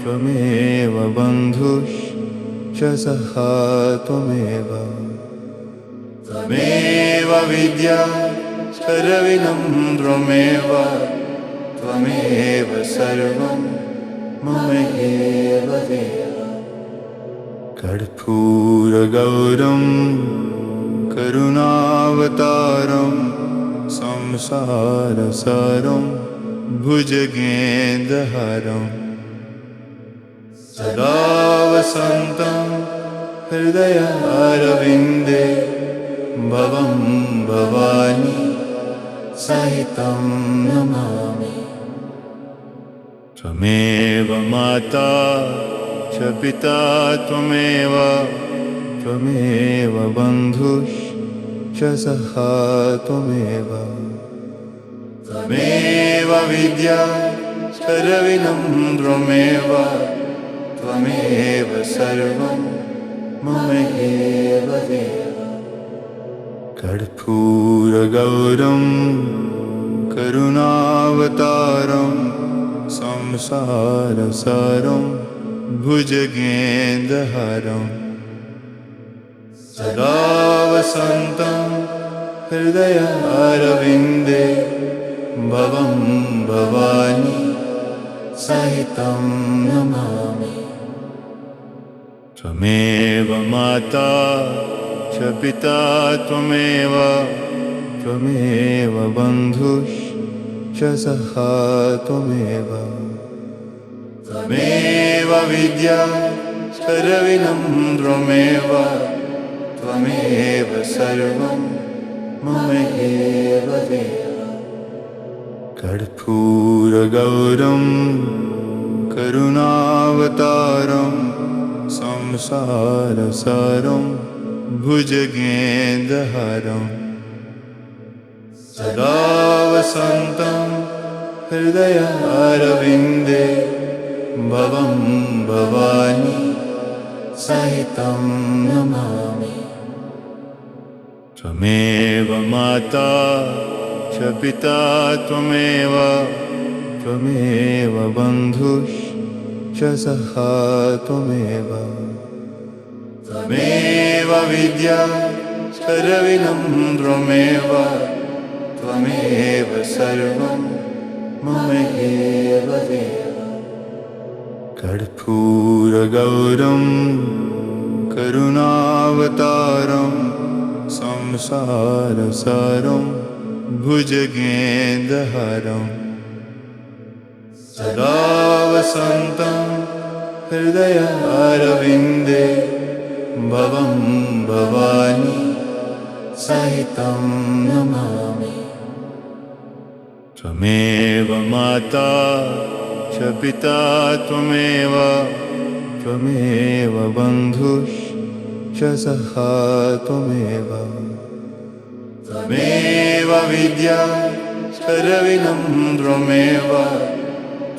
त्वमेव बन्धुश्च सखा त्वमेव त्वमेव विद्या सर्वं त्वमेव त्वमेव सर्वं मम एव देव कर्पूरगौरं करुणावतारं संसारसारं भुजगेन्द्रहारं सदा वसन्तं हृदयारविन्दे भवं भवानी सहितं नमामि त्वमेव माता च पिता त्वमेव त्वमेव बन्धुश्च सखा त्वमेव त्वमेव विद्या सर्वं त्वमेव त्वमेव सर्वं मम एव देव कर्पूरगौरं करुणावतारं संसारसारं भुजगेन्द्रहारं सदा वसन्तं हृदयारविन्दे भवं भवानी सहितं नमामि त्वमेव माता च पिता त्वमेव त्वमेव बन्धुश्च सखा त्वमेव त्वमेव विद्या सर्वं त्वमेव त्वमेव सर्वं मम एव देव कर्पूरगौरं करुणावतारं संसारसारं भुजगेन्द्रहारं सदा वसन्तं हृदयारविन्दे भवं भवानी सहितं नमामि त्वमेव माता च पिता त्वमेव त्वमेव बन्धुश्च सखा त्वमेव त्वमेव विद्या सर्वविनम्रमेव त्वमेव सर्वं मम एव देव कर्पूरगौरं करुणावतारं संसारसारं भुजगेन्द्रहारं सदा वसन्तं हृदयारविन्दे भवं भवानी सहितं नमामि त्वमेव माता च पिता त्वमेव त्वमेव बन्धुश्च सखा त्वमेव त्वमेव विद्या सर्वविनम्रमेव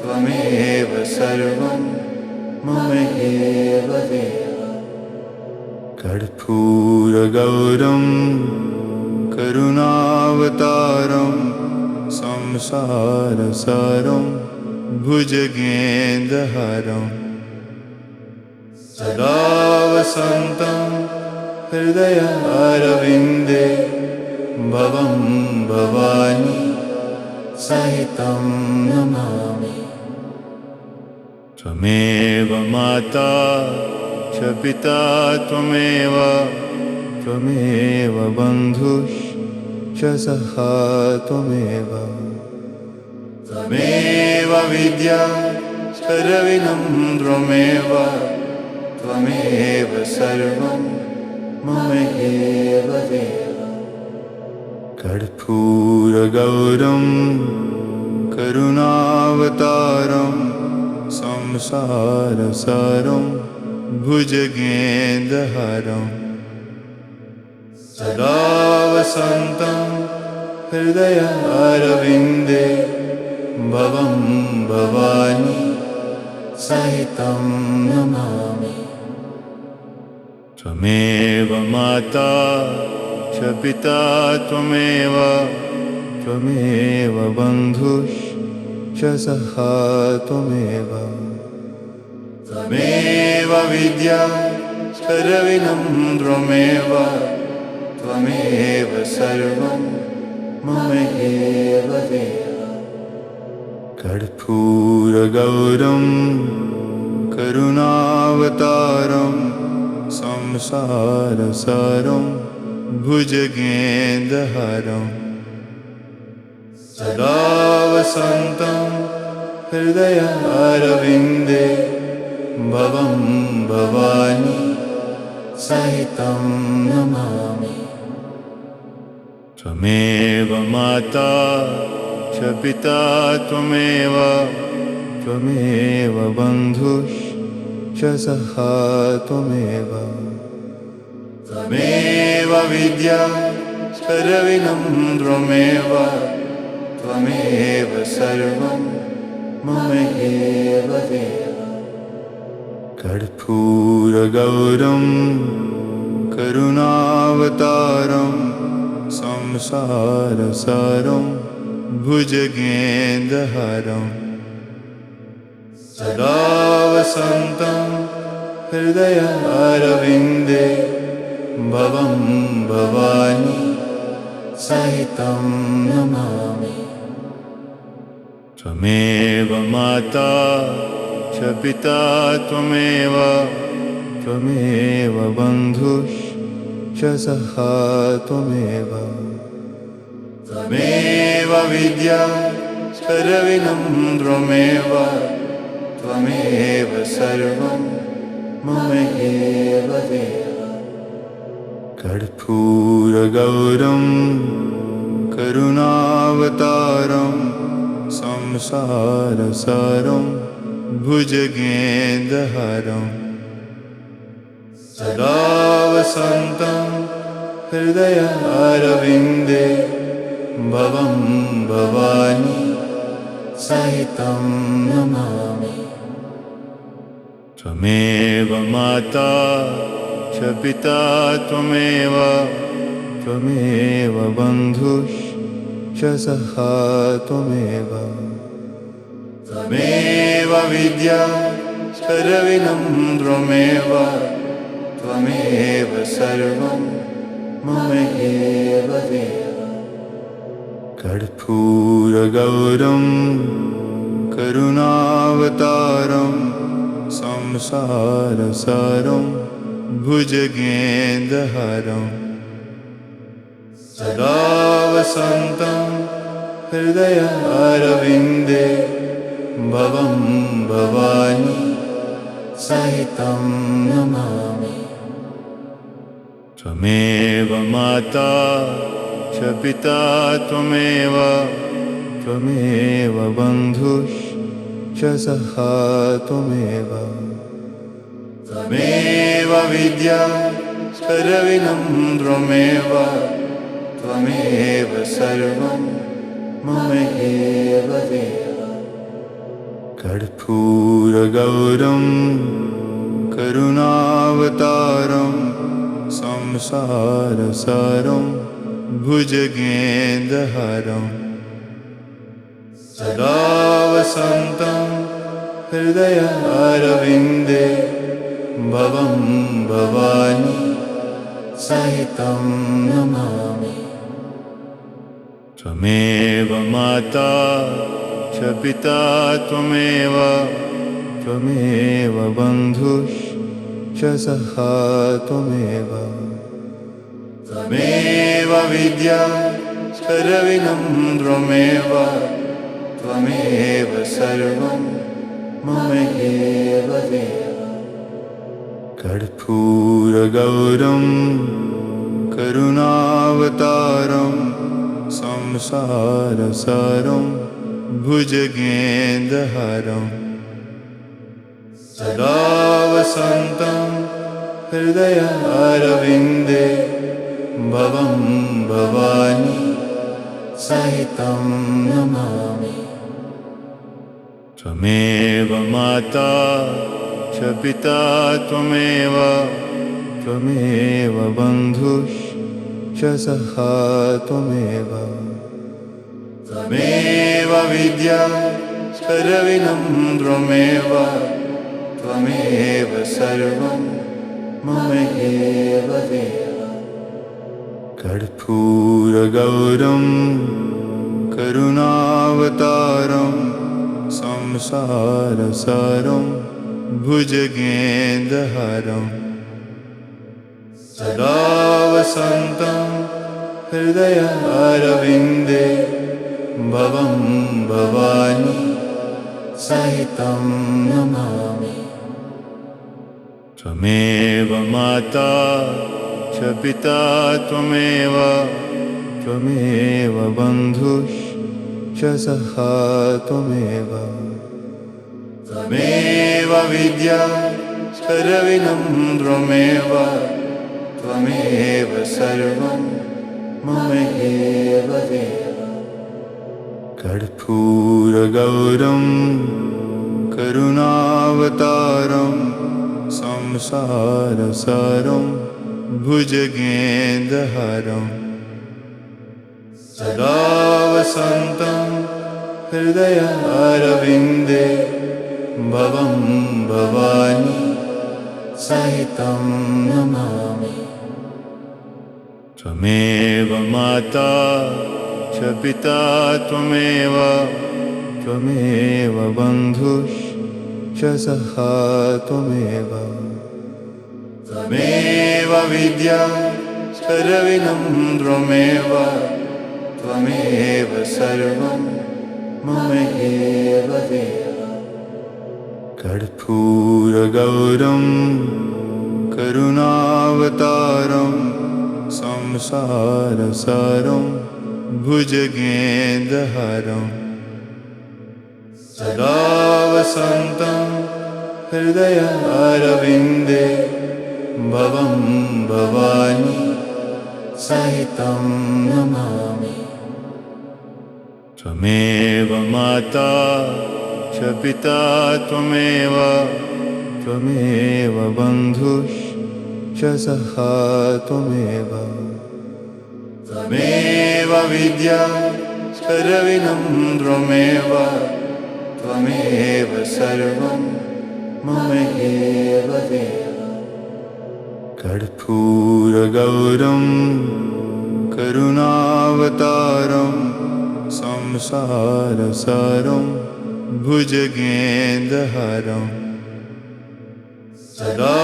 त्वमेव सर्वं मम एव देव कर्पूरगौरं करुणावतारं संसारसारं भुजगेन्द्रहारं सदा वसन्तं हृदयारविन्दे भवं भवानी सहितं नमामि त्वमेव माता च पिता त्वमेव त्वमेव बन्धुश्च सखा त्वमेव त्वमेव विद्या सर्वविनम्रमेव त्वमेव सर्वं मम एव देव कर्पूरगौरं करुणावतारं संसारसारं भुजगेन्द्रहारं सदा वसन्तं हृदयारविन्दे भवं भवानी सहितं नमामि त्वमेव माता च पिता त्वमेव त्वमेव बन्धुश्च सखा त्वमेव त्वमेव विद्या सर्वविनम्रमेव त्वमेव सर्वं मम एव देव कर्पूरगौरं करुणावतारं संसारसारं भुजगेन्द्रहारं सदा वसन्तं हृदयारविन्दे भवं भवानी सहितं नमामि त्वमेव माता च पिता त्वमेव त्वमेव बन्धुश्च सखा त्वमेव त्वमेव विद्या सर्वविनम्रमेव त्वमेव सर्वं मम एव देव कर्पूरगौरं करुणावतारं संसारसारं भुजगेन्द्रहारं सदा वसन्तं हृदयारविन्दे भवं भवानी सहितं नमामि त्वमेव माता च पिता त्वमेव त्वमेव बन्धुश्च सखा त्वमेव त्वमेव विद्या सर्वविनम्रमेव त्वमेव सर्वं मम एव देव कर्पूरगौरं करुणावतारं संसारसारं भुजगेन्द्रहारं सदा वसन्तं हृदयारविन्दे भवं भवानी सहितं नमामि त्वमेव माता च पिता त्वमेव त्वमेव बन्धुश्च सखा त्वमेव त्वमेव विद्या सर्वं त्वमेव त्वमेव सर्वं मम एव देव। कर्पूरगौरं करुणावतारं संसारसारं भुजगेन्द्रहारं सदा वसन्तं हृदयारविन्दे भवं भवानी सहितं नमामि। त्वमेव माता च पिता त्वमेव त्वमेव बन्धुश्च सखा त्वमेव। त्वमेव विद्या सर्वं त्वमेव त्वमेव सर्वं मम एव देव। कर्पूरगौरं करुणावतारं संसारसारं भुजगेन्द्रहारं सदा वसन्तं हृदयारविन्दे भवं भवानी सहितं नमामि। त्वमेव माता च पिता त्वमेव त्वमेव बन्धुश्च सखा त्वमेव। त्वमेव विद्या सर्वं त्वमेव त्वमेव सर्वं मम एव देव। कर्पूरगौरं करुणावतारं संसारसारं भुजगेन्द्रहारं सदा वसन्तं हृदयारविन्दे भवं भवानी सहितं नमामि। त्वमेव माता च पिता त्वमेव त्वमेव बन्धुश्च सखा त्वमेव। त्वमेव विद्या सर्वं त्वमेव त्वमेव सर्वं मम एव देव। कर्पूरगौरं करुणावतारं संसारसारं भुजगेन्द्रहारं सदा वसन्तं हृदयारविन्दे भवं भवानी सहितं नमामि। त्वमेव माता च पिता त्वमेव त्वमेव बन्धुश्च सखा त्वमेव। त्वमेव विद्या सर्वं त्वमेव त्वमेव सर्वं मम एव देव। कर्पूरगौरं करुणावतारं संसारसारं भुजगेन्द्रहारं सदा वसन्तं हृदयारविन्दे भवं भवानी सहितं नमामि। त्वमेव माता च पिता त्वमेव त्वमेव बन्धुश्च सखा त्वमेव। त्वमेव विद्या सर्वं त्वमेव त्वमेव सर्वं मम एव देव। कर्पूरगौरं करुणावतारं संसारसारं भुजगेन्द्रहारं सदा वसन्तं हृदयारविन्दे भवं भवानी सहितं नमामि। त्वमेव माता च पिता त्वमेव त्वमेव बन्धुश्च सखा त्वमेव। त्वमेव विद्या सर्वं त्वमेव त्वमेव सर्वं मम एव देव कर्पूरगौरं करुणावतारं संसारसारं भुजगेन्द्रहारं सदा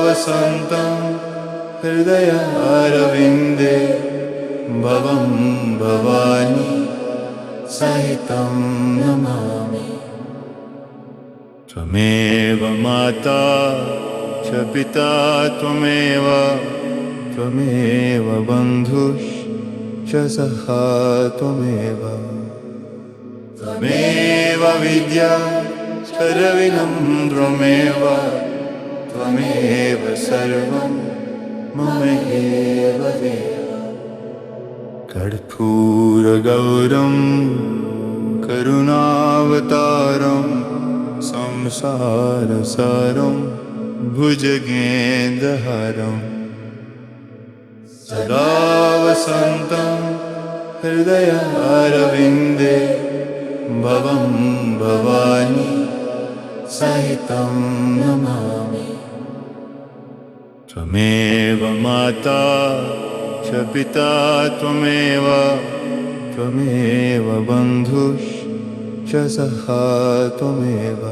वसन्तं हृदयारविन्दे भवं भवानी सहितं नमामि त्वमेव माता च पिता त्वमेव बन्धुश्च सखा त्वमेव विद्या सर्वविनम्रमेव त्वमेव सर्वं मम एव देव कर्पूरगौरं करुणावतारं संसारसारं भुजगेन्द्रहारं सदा वसन्तं हृदयारविन्दे भवं भवानी सहितं नमामि त्वमेव माता च पिता त्वमेव बन्धुश्च सखा त्वमेव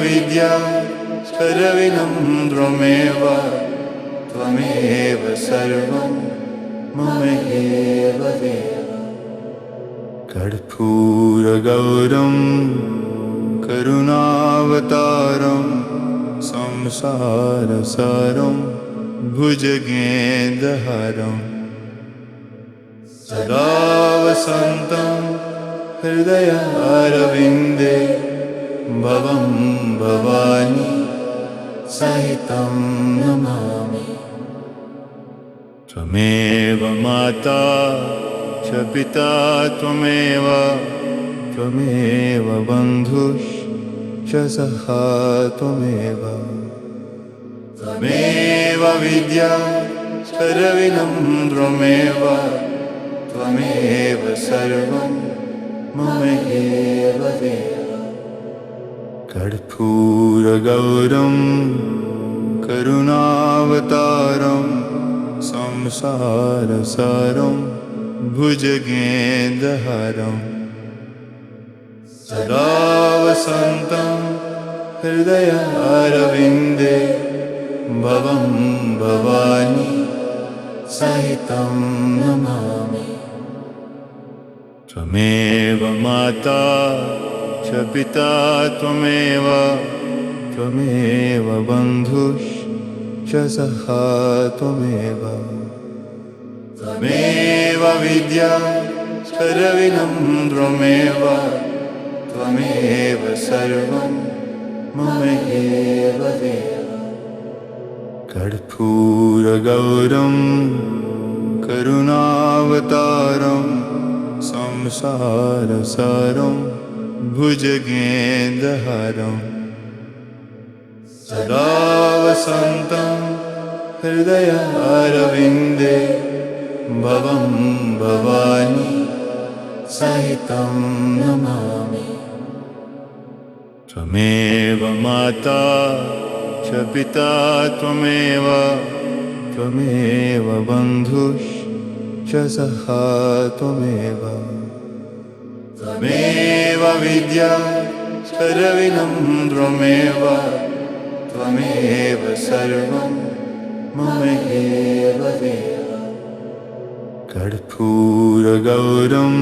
विद्या सर्वविनम्रमेव त्वमेव सर्वं मम एव देव कर्पूरगौरं करुणावतारं संसारसारं भुजगेन्द्रहारं सदा वसन्तं हृदयारविन्दे भवं भवानी सहितं नमामि त्वमेव माता च पिता त्वमेव बन्धुश्च सखा त्वमेव विद्या सर्वविनम्रमेव त्वमेव सर्वं मम एव देव कर्पूरगौरं करुणावतारं संसारसारं भुजगेन्द्रहारं सदा वसन्तं हृदयारविन्दे भवं भवानी सहितं नमामि त्वमेव माता च पिता त्वमेव बन्धुश्च सखा त्वमेव विद्या सर्वविनम्रमेव त्वमेव सर्वं मम एव देव कर्पूरगौरं करुणावतारं संसारसारं भुजगेन्द्रहारं सदा वसन्तं हृदयारविन्दे भवं भवानी सहितं नमामि त्वमेव माता च पिता त्वमेव बन्धुश्च सखा त्वमेव विद्या सर्वविनम्रमेव त्वमेव सर्वं मम एव देव कर्पूरगौरं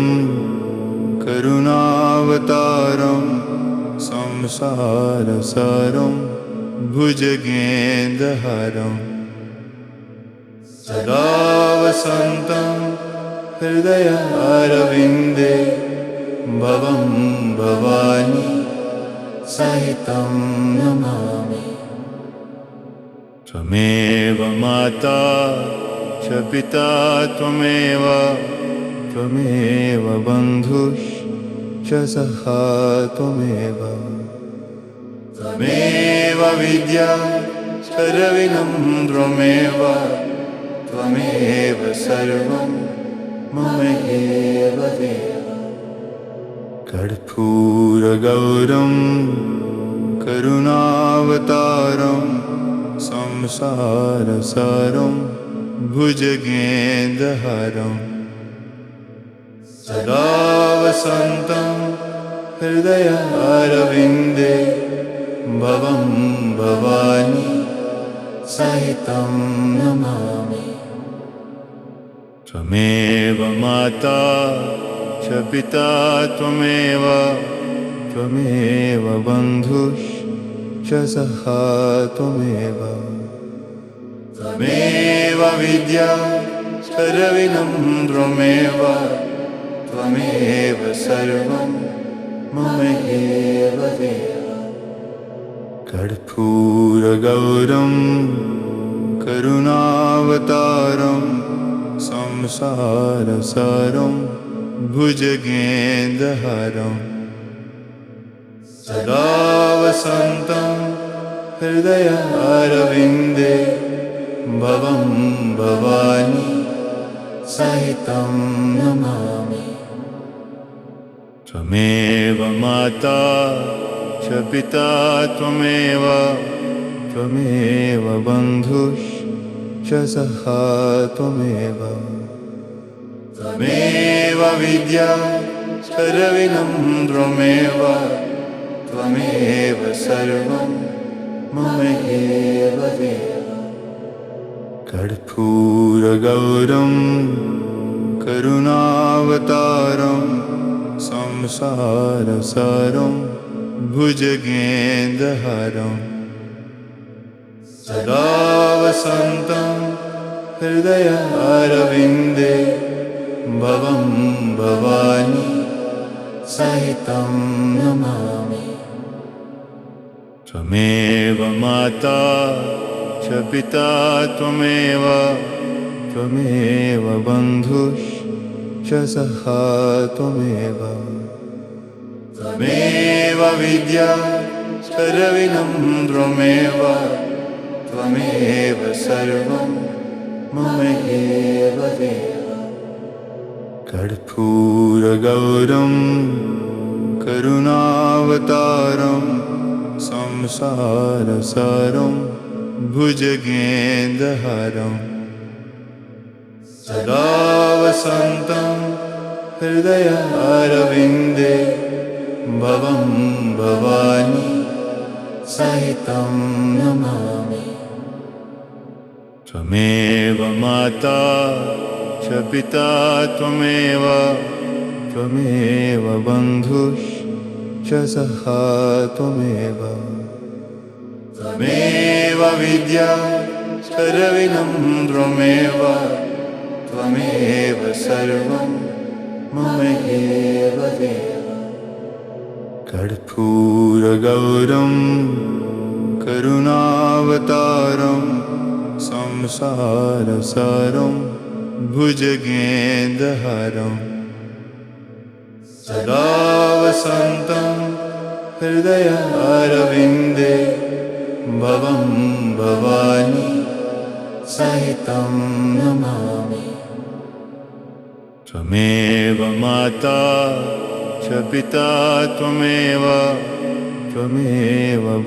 करुणावतारं संसारसारं भुजगेन्द्रहारं सदा वसन्तं हृदयारविन्दे भवं भवानी सहितं नमामि त्वमेव माता च पिता त्वमेव बन्धुश्च सखा त्वमेव विद्या सर्वविनम्रमेव त्वमेव सर्वं मम एव देव कर्पूरगौरं करुणावतारं संसारसारं भुजगेन्द्रहारं सदा वसन्तं हृदयारविन्दे भवं भवानी सहितं नमामि। त्वमेव माता च पिता त्वमेव बन्धुश्च सखा त्वमेव विद्या सर्वविनम्रमेव त्वमेव सर्वं मम एव देव। कर्पूरगौरं करुणावतारं संसारसारं भुजगेन्द्रहारं सदा वसन्तं हृदयारविन्दे भवं भवानी सहितं नमामि। त्वमेव माता च पिता त्वमेव बन्धुश्च सखा त्वमेव विद्या सर्वविनम्रमेव त्वमेव सर्वं मम एव देव। कर्पूरगौरं करुणावतारं संसारसारं भुजगेन्द्रहारं सदा वसन्तं हृदयारविन्दे भवं भवानी सहितं नमामि। त्वमेव माता च पिता त्वमेव बन्धुश्च सखा त्वमेव विद्या सर्वविनम्रमेव त्वमेव सर्वं मम एव देव। कर्पूरगौरं करुणावतारं संसारसारं भुजगेन्द्रहारं सदा वसन्तं हृदयारविन्दे भवं भवानी सहितं नमामि। त्वमेव माता च पिता त्वमेव बन्धुश्च सखा त्वमेव विद्या सर्वविनम्रमेव त्वमेव सर्वं मम एव देव। कर्पूरगौरं करुणावतारं संसारसारं भुजगेन्द्रहारं सदा वसन्तं हृदयारविन्दे भवं भवानी सहितं नमामि। त्वमेव माता च पिता त्वमेव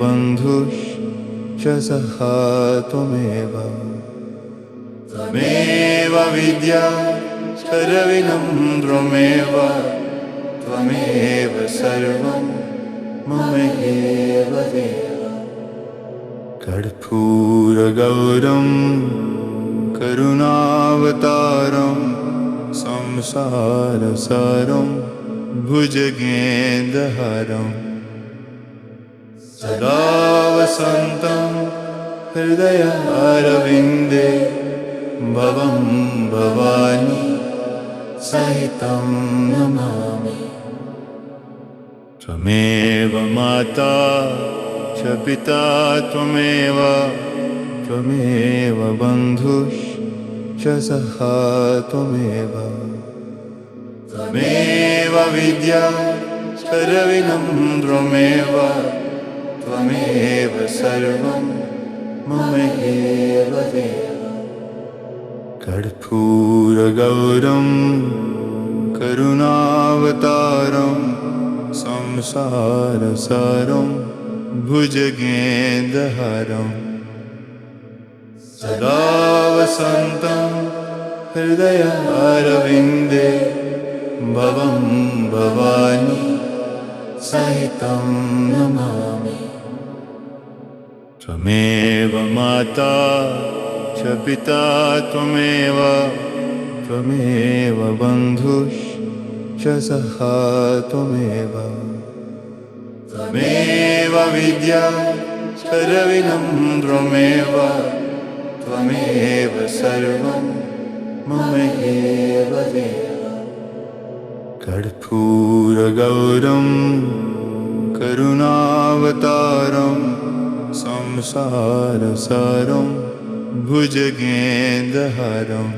बन्धुश्च सखा त्वमेव विद्या सर्वविनम्रमेव त्वमेव सर्वं मम एव देव। कर्पूरगौरं करुणावतारं संसारसारं भुजगेन्द्रहारं सदा वसन्तं हृदयारविन्दे भवं भवानी सहितं नमामि। त्वमेव माता च पिता त्वमेव बन्धुश्च सखा त्वमेव विद्या सर्वविनम्रमेव त्वमेव सर्वं मम एव देव। कर्पूरगौरं करुणावतारं संसारसारं भुजगेन्द्रहारं सदा वसन्तं हृदयारविन्दे भवं भवानी सहितं नमामि। त्वमेव माता च पिता त्वमेव बन्धुश्च सखा त्वमेव विद्या सर्वविनम्रमेव त्वमेव सर्वं मम एव देव। कर्पूरगौरं करुणावतारं संसारसारं भुजगेन्द्रहारं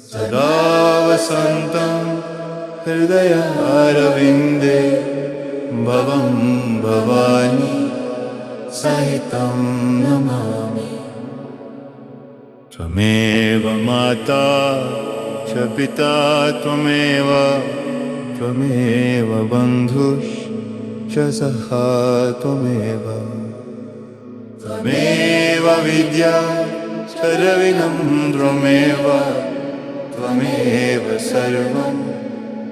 सदा वसन्तं हृदयारविन्दे भवं भवानी सहितं नमामि। त्वमेव माता च पिता त्वमेव बन्धुश्च सखा त्वमेव विद्या सर्वविनम्रमेव त्वमेव सर्वं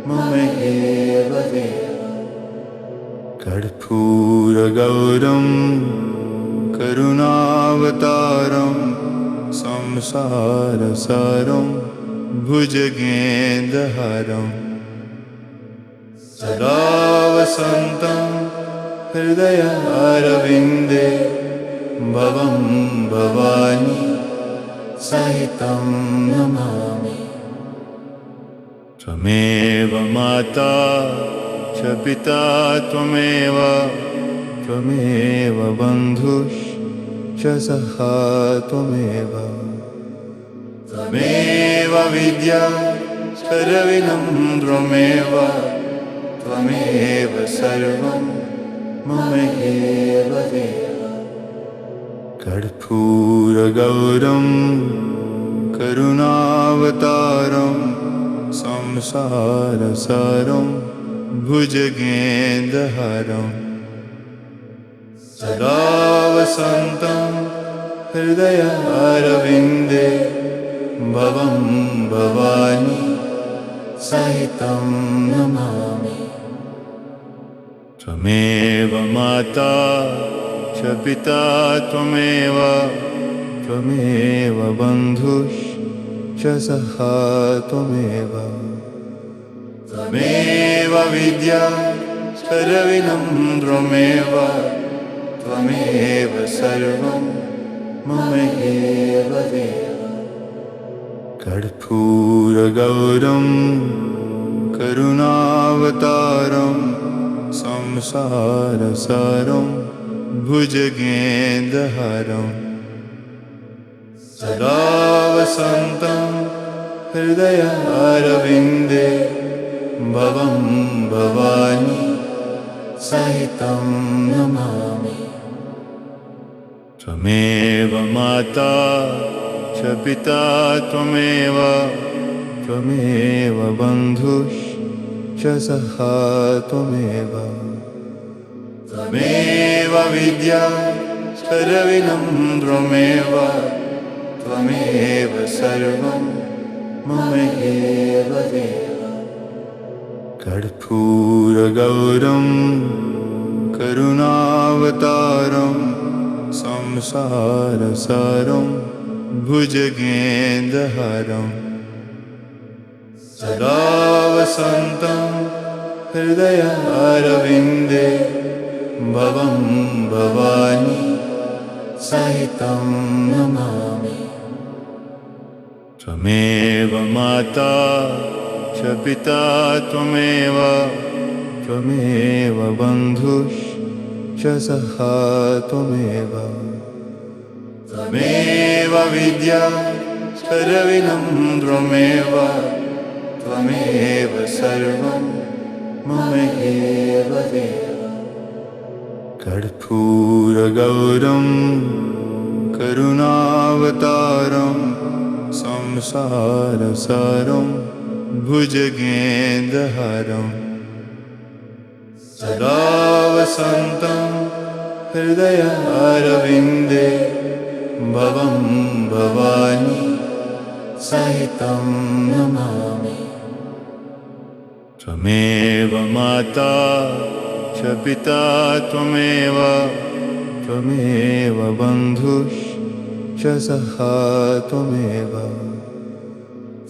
मम एव देव। कर्पूरगौरं करुणावतारं संसारसारं भुजगेन्द्रहारं सदा वसन्तं हृदयारविन्दे भवं भवानी सहितं नमामि। त्वमेव माता च पिता त्वमेव बन्धुश्च सखा त्वमेव विद्या सर्वविनम्रमेव त्वमेव सर्वं मम एव देव। कर्पूरगौरं करुणावतारं संसारसारं भुजगेन्द्रहारं सदा वसन्तं हृदयारविन्दे भवं भवानी सहितं नमामि। त्वमेव माता च पिता त्वमेव बन्धुश्च सखा त्वमेव विद्या सर्वविनम्रमेव त्वमेव सर्वं मम एव देव। कर्पूरगौरं करुणावतारं संसारसारं भुजगेन्द्रहारं सदा वसन्तं हृदयारविन्दे भवं भवानी सहितं नमामि। त्वमेव माता च पिता त्वमेव बन्धुश्च सखा त्वमेव विद्या सर्वविनम्रमेव त्वमेव सर्वं मम एव देव। कर्पूरगौरं करुणावतारं संसारसारं भुजगेन्द्रहारं सदा वसन्तं हृदयारविन्दे भवं भवानी सहितं नमामि। त्वमेव माता च पिता त्वमेव बन्धुश्च सखा त्वमेव विद्या सर्वविनम्रमेव त्वमेव सर्वं मम एव देव। कर्पूरगौरं करुणावतारं संसारसारं भुजगेन्द्रहारं सदा वसन्तं हृदयारविन्दे भवं भवानी सहितं नमामि। त्वमेव माता च पिता त्वमेव बन्धुश्च सखा त्वमेव।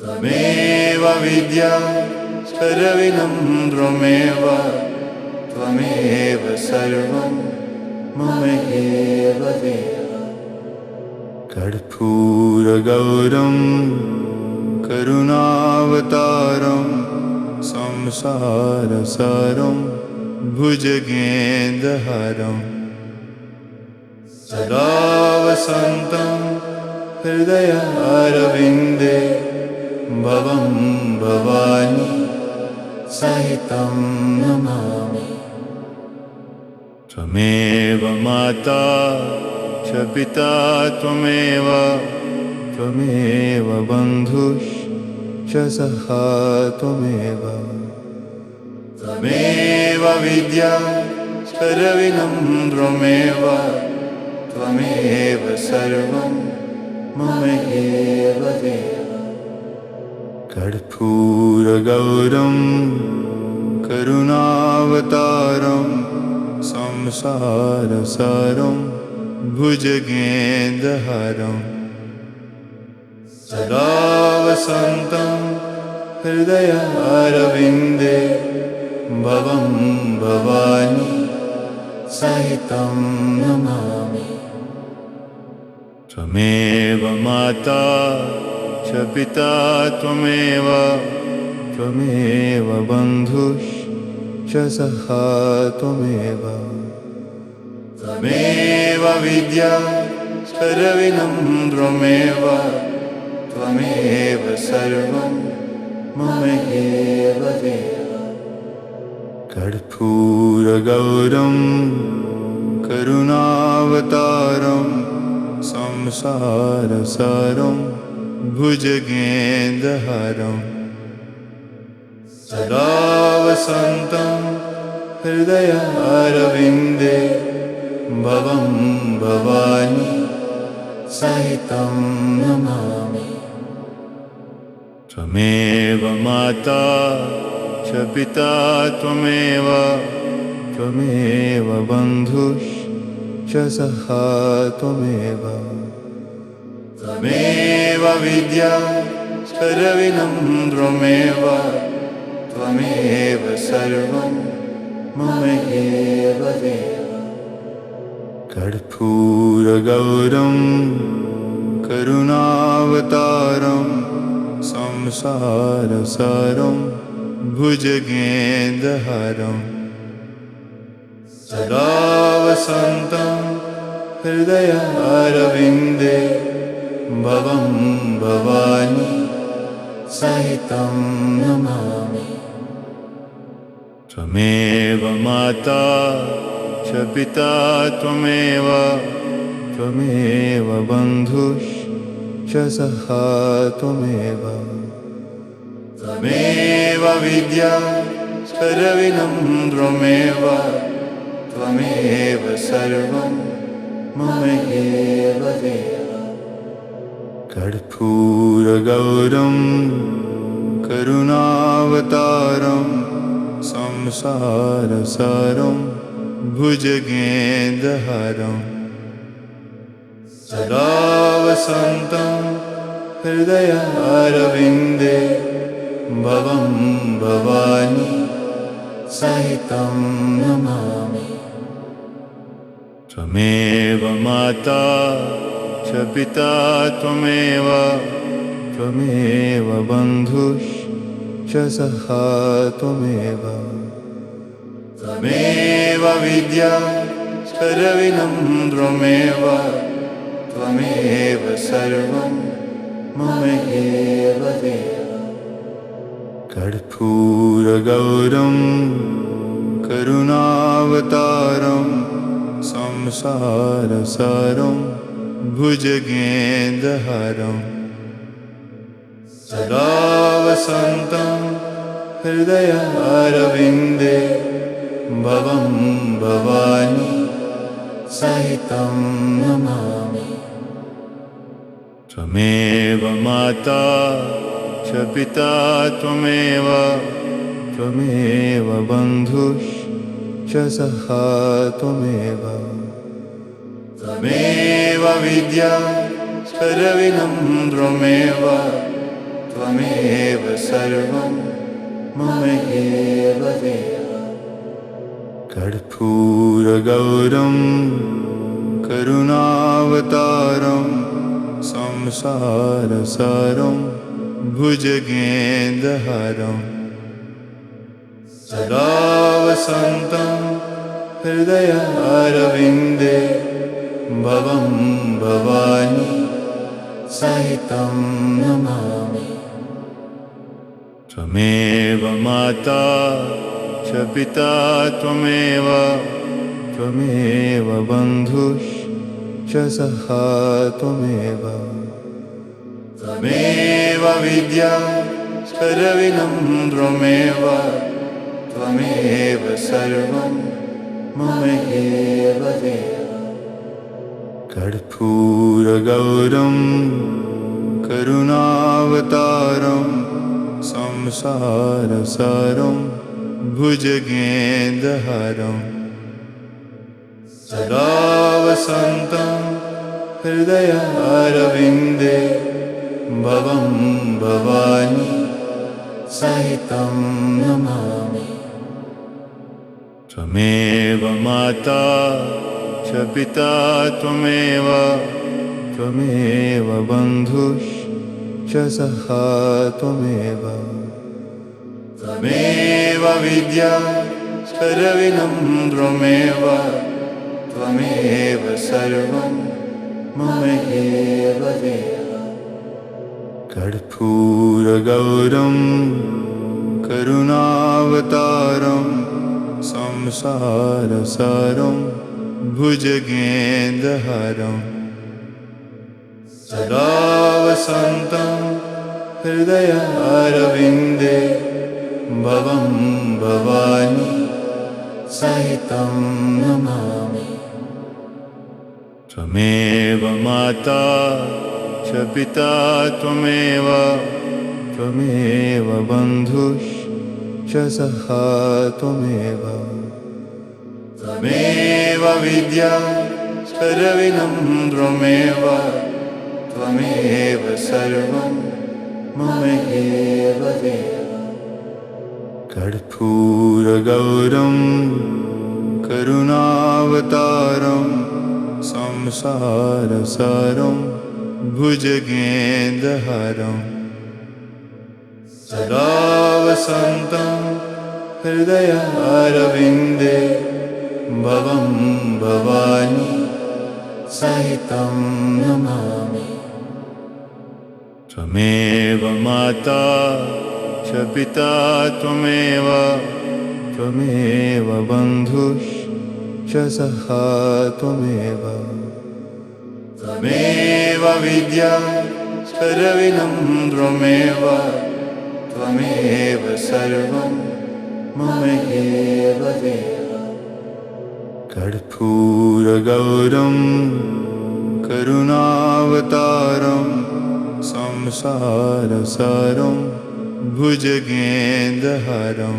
त्वमेव विद्या सर्वविनम्रमेव त्वमेव सर्वं मम एव देव। कर्पूरगौरं करुणावतारं संसारसारं भुजगेन्द्रहारं सदा वसन्तं हृदयारविन्दे भवं भवानी सहितं नमामि। त्वमेव माता च पिता त्वमेव बन्धुश्च सखा त्वमेव। त्वमेव विद्या सर्वविनम्रमेव त्वमेव सर्वं मम एव देव। कर्पूरगौरं करुणावतारं संसारसारं भुजगेन्द्रहारं सदा वसन्तं हृदयारविन्दे भवं भवानी सहितं नमामि। त्वमेव माता च पिता त्वमेव बन्धुश्च सखा त्वमेव। त्वमेव विद्या सर्वविनम्रमेव त्वमेव सर्वं मम एव देव। कर्पूरगौरं करुणावतारं संसारसारं भुजगेन्द्रहारं सदा वसन्तं हृदयारविन्दे भवं भवानी सहितं नमामि। त्वमेव माता च पिता त्वमेव बन्धुश्च सखा त्वमेव। त्वमेव विद्या सर्वविनम्रमेव त्वमेव सर्वं मम एव देव। कर्पूरगौरं करुणावतारं संसारसारं भुजगेन्द्रहारं सदा वसन्तं हृदयारविन्दे भवं भवानी सहितं नमामि। त्वमेव माता च पिता त्वमेव बन्धुश्च सखा त्वमेव। त्वमेव विद्या सर्वविनम्रमेव त्वमेव सर्वं मम एव देव। कर्पूरगौरं करुणावतारं संसारसारं भुजगेन्द्रहारं सदा वसन्तं हृदयारविन्दे भवं भवानी सहितं नमामि। त्वमेव माता च पिता त्वमेव बन्धुश्च सखा त्वमेव। त्वमेव विद्या सर्वविनम्रमेव त्वमेव सर्वं मम एव देव। कर्पूरगौरं करुणावतारं संसारसारं भुजगेन्द्रहारं सदा वसन्तं हृदयारविन्दे भवं भवानी सहितं नमामि। त्वमेव माता च पिता त्वमेव त्वमेव बन्धुश्च सखा त्वमेव त्वमेव विद्या सर्वं त्वमेव त्वमेव सर्वं मम एव देव। कर्पूरगौरं करुणावतारं संसारसारं भुजगेन्द्रहारं सदा वसन्तं हृदयारविन्दे भवं भवानी सहितं नमामि। त्वमेव माता च पिता त्वमेव त्वमेव बन्धुश्च सखा त्वमेव त्वमेव विद्या सर्वं त्वमेव त्वमेव सर्वं मम एव देव। कर्पूरगौरं करुणावतारं संसारसारं भुजगेन्द्रहारं सदा वसन्तं हृदयारविन्दे भवं भवानी सहितं नमामि। त्वमेव माता च पिता त्वमेव त्वमेव बन्धुश्च सखा त्वमेव त्वमेव विद्या सर्वं त्वमेव त्वमेव सर्वं मम एव देव। कर्पूरगौरं करुणावतारं संसारसारं भुजगेन्द्रहारं सदा वसन्तं हृदयारविन्दे भवं भवानी सहितं नमामि। त्वमेव माता च पिता त्वमेव त्वमेव बन्धुश्च सखा त्वमेव त्वमेव विद्या सर्वं त्वमेव त्वमेव सर्वं मम एव देव। कर्पूरगौरं करुणावतारं संसारसारं भुजगेन्द्रहारं सदा वसन्तं हृदयारविन्दे भवं भवानी सहितं नमामि। त्वमेव माता च पिता त्वमेव त्वमेव बन्धुश्च सखा त्वमेव त्वमेव विद्या सर्वं त्वमेव त्वमेव सर्वं मम एव देव। कर्पूरगौरं करुणावतारं संसारसारं भुजगेन्द्रहारं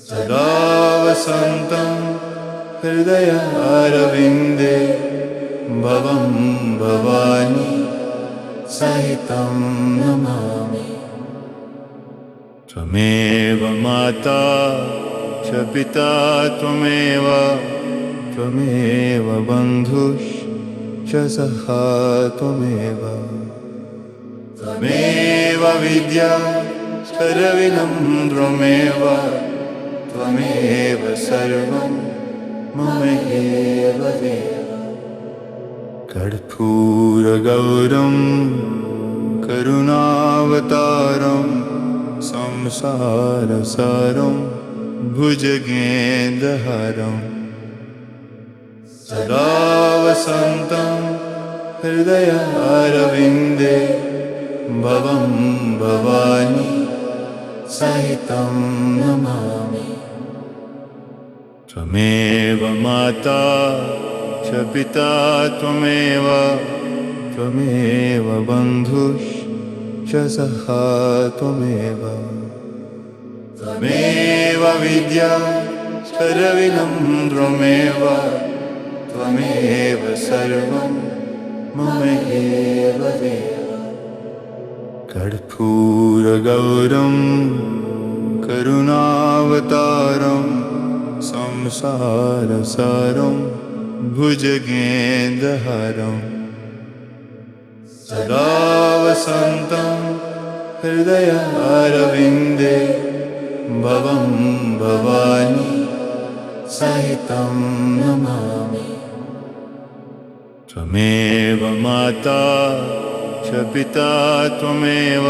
सदा वसन्तं हृदयारविन्दे भवं भवानी सहितं नमामि। त्वमेव माता च पिता त्वमेव त्वमेव बन्धुश्च सखा त्वमेव त्वमेव विद्या सर्वं त्वमेव त्वमेव सर्वं मम एव देव। कर्पूरगौरं करुणावतारं संसारसारं भुजगेन्द्रहारं सदा वसन्तं हृदयारविन्दे भवं भवानी सहितं नमामि। त्वमेव माता च पिता त्वमेव त्वमेव बन्धुश्च सखा त्वमेव त्वमेव विद्या सर्वं त्वमेव त्वमेव सर्वं मम एव देव कर्पूरगौरं करुणावतारं संसारसारं भुजगेन्द्रहारं सदा वसन्तं हृदयारविन्दे भवं भवानी सहितं नमामि त्वमेव माता च पिता त्वमेव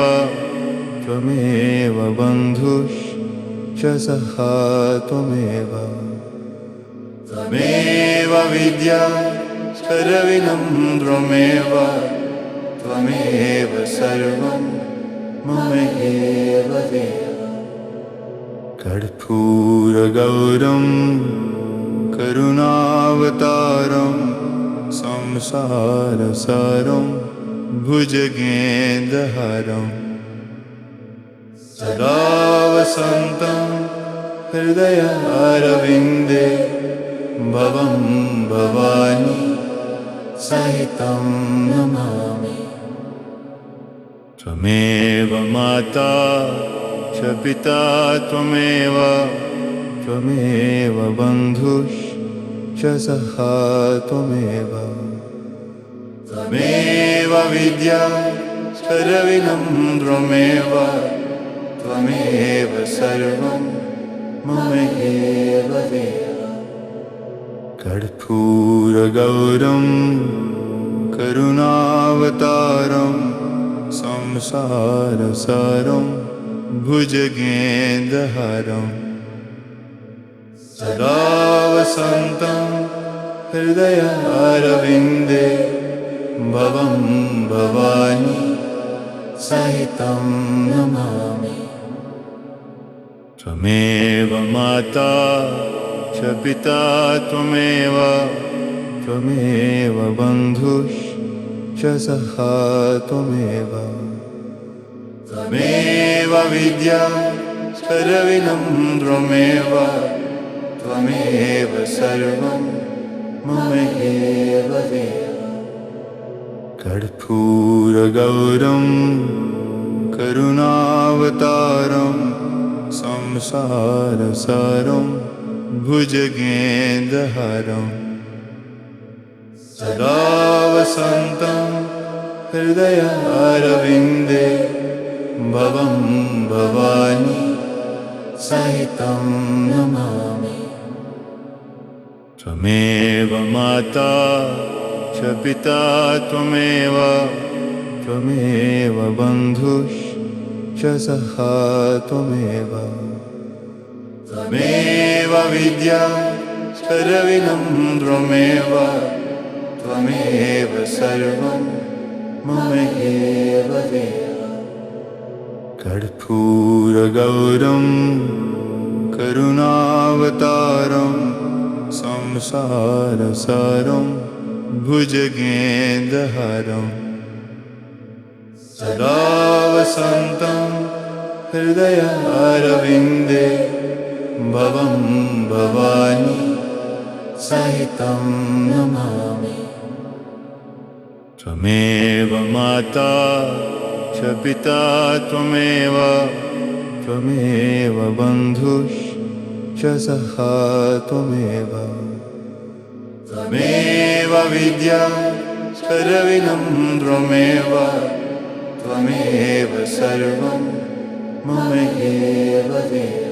त्वमेव बन्धुश्च सखा त्वमेव त्वमेव विद्या सर्वं त्वमेव त्वमेव सर्वं मम एव देव कर्पूरगौरं करुणावतारं संसारसारं भुजगेन्द्रहारं सदा वसन्तं हृदयारविन्दे भवं भवानी सहितं नमामि त्वमेव माता च पिता त्वमेव त्वमेव बन्धुश्च सखा त्वमेव त्वमेव विद्या सर्वं त्वमेव त्वमेव सर्वं मम एव देव कर्पूरगौरं करुणावतारं संसारसारं भुजगेन्द्रहारं सदा वसन्तं हृदयारविन्दे भवं भवानी सहितं नमामि त्वमेव माता च पिता त्वमेव त्वमेव बन्धुश्च सखा त्वमेव त्वमेव विद्या सर्वं त्वमेव त्वमेव सर्वं मम एव देव कर्पूरगौरं करुणावतारं संसारसारं भुजगेन्द्रहारं सदा वसन्तं हृदयारविन्दे भवं भवानी सहितं नमामि त्वमेव माता च पिता त्वमेव त्वमेव बन्धुश्च सखा त्वमेव त्वमेव विद्या सर्वं त्वमेव त्वमेव सर्वं मम एव देव कर्पूरगौरं करुणावतारं संसारसारं भुजगेन्द्रहारं सदा वसन्तं हृदयारविन्दे भवं भवानी सहितं नमामि त्वमेव माता च पिता त्वमेव त्वमेव बन्धुश्च सखा त्वमेव त्वमेव विद्या सर्वं त्वमेव त्वमेव सर्वं मम एव देव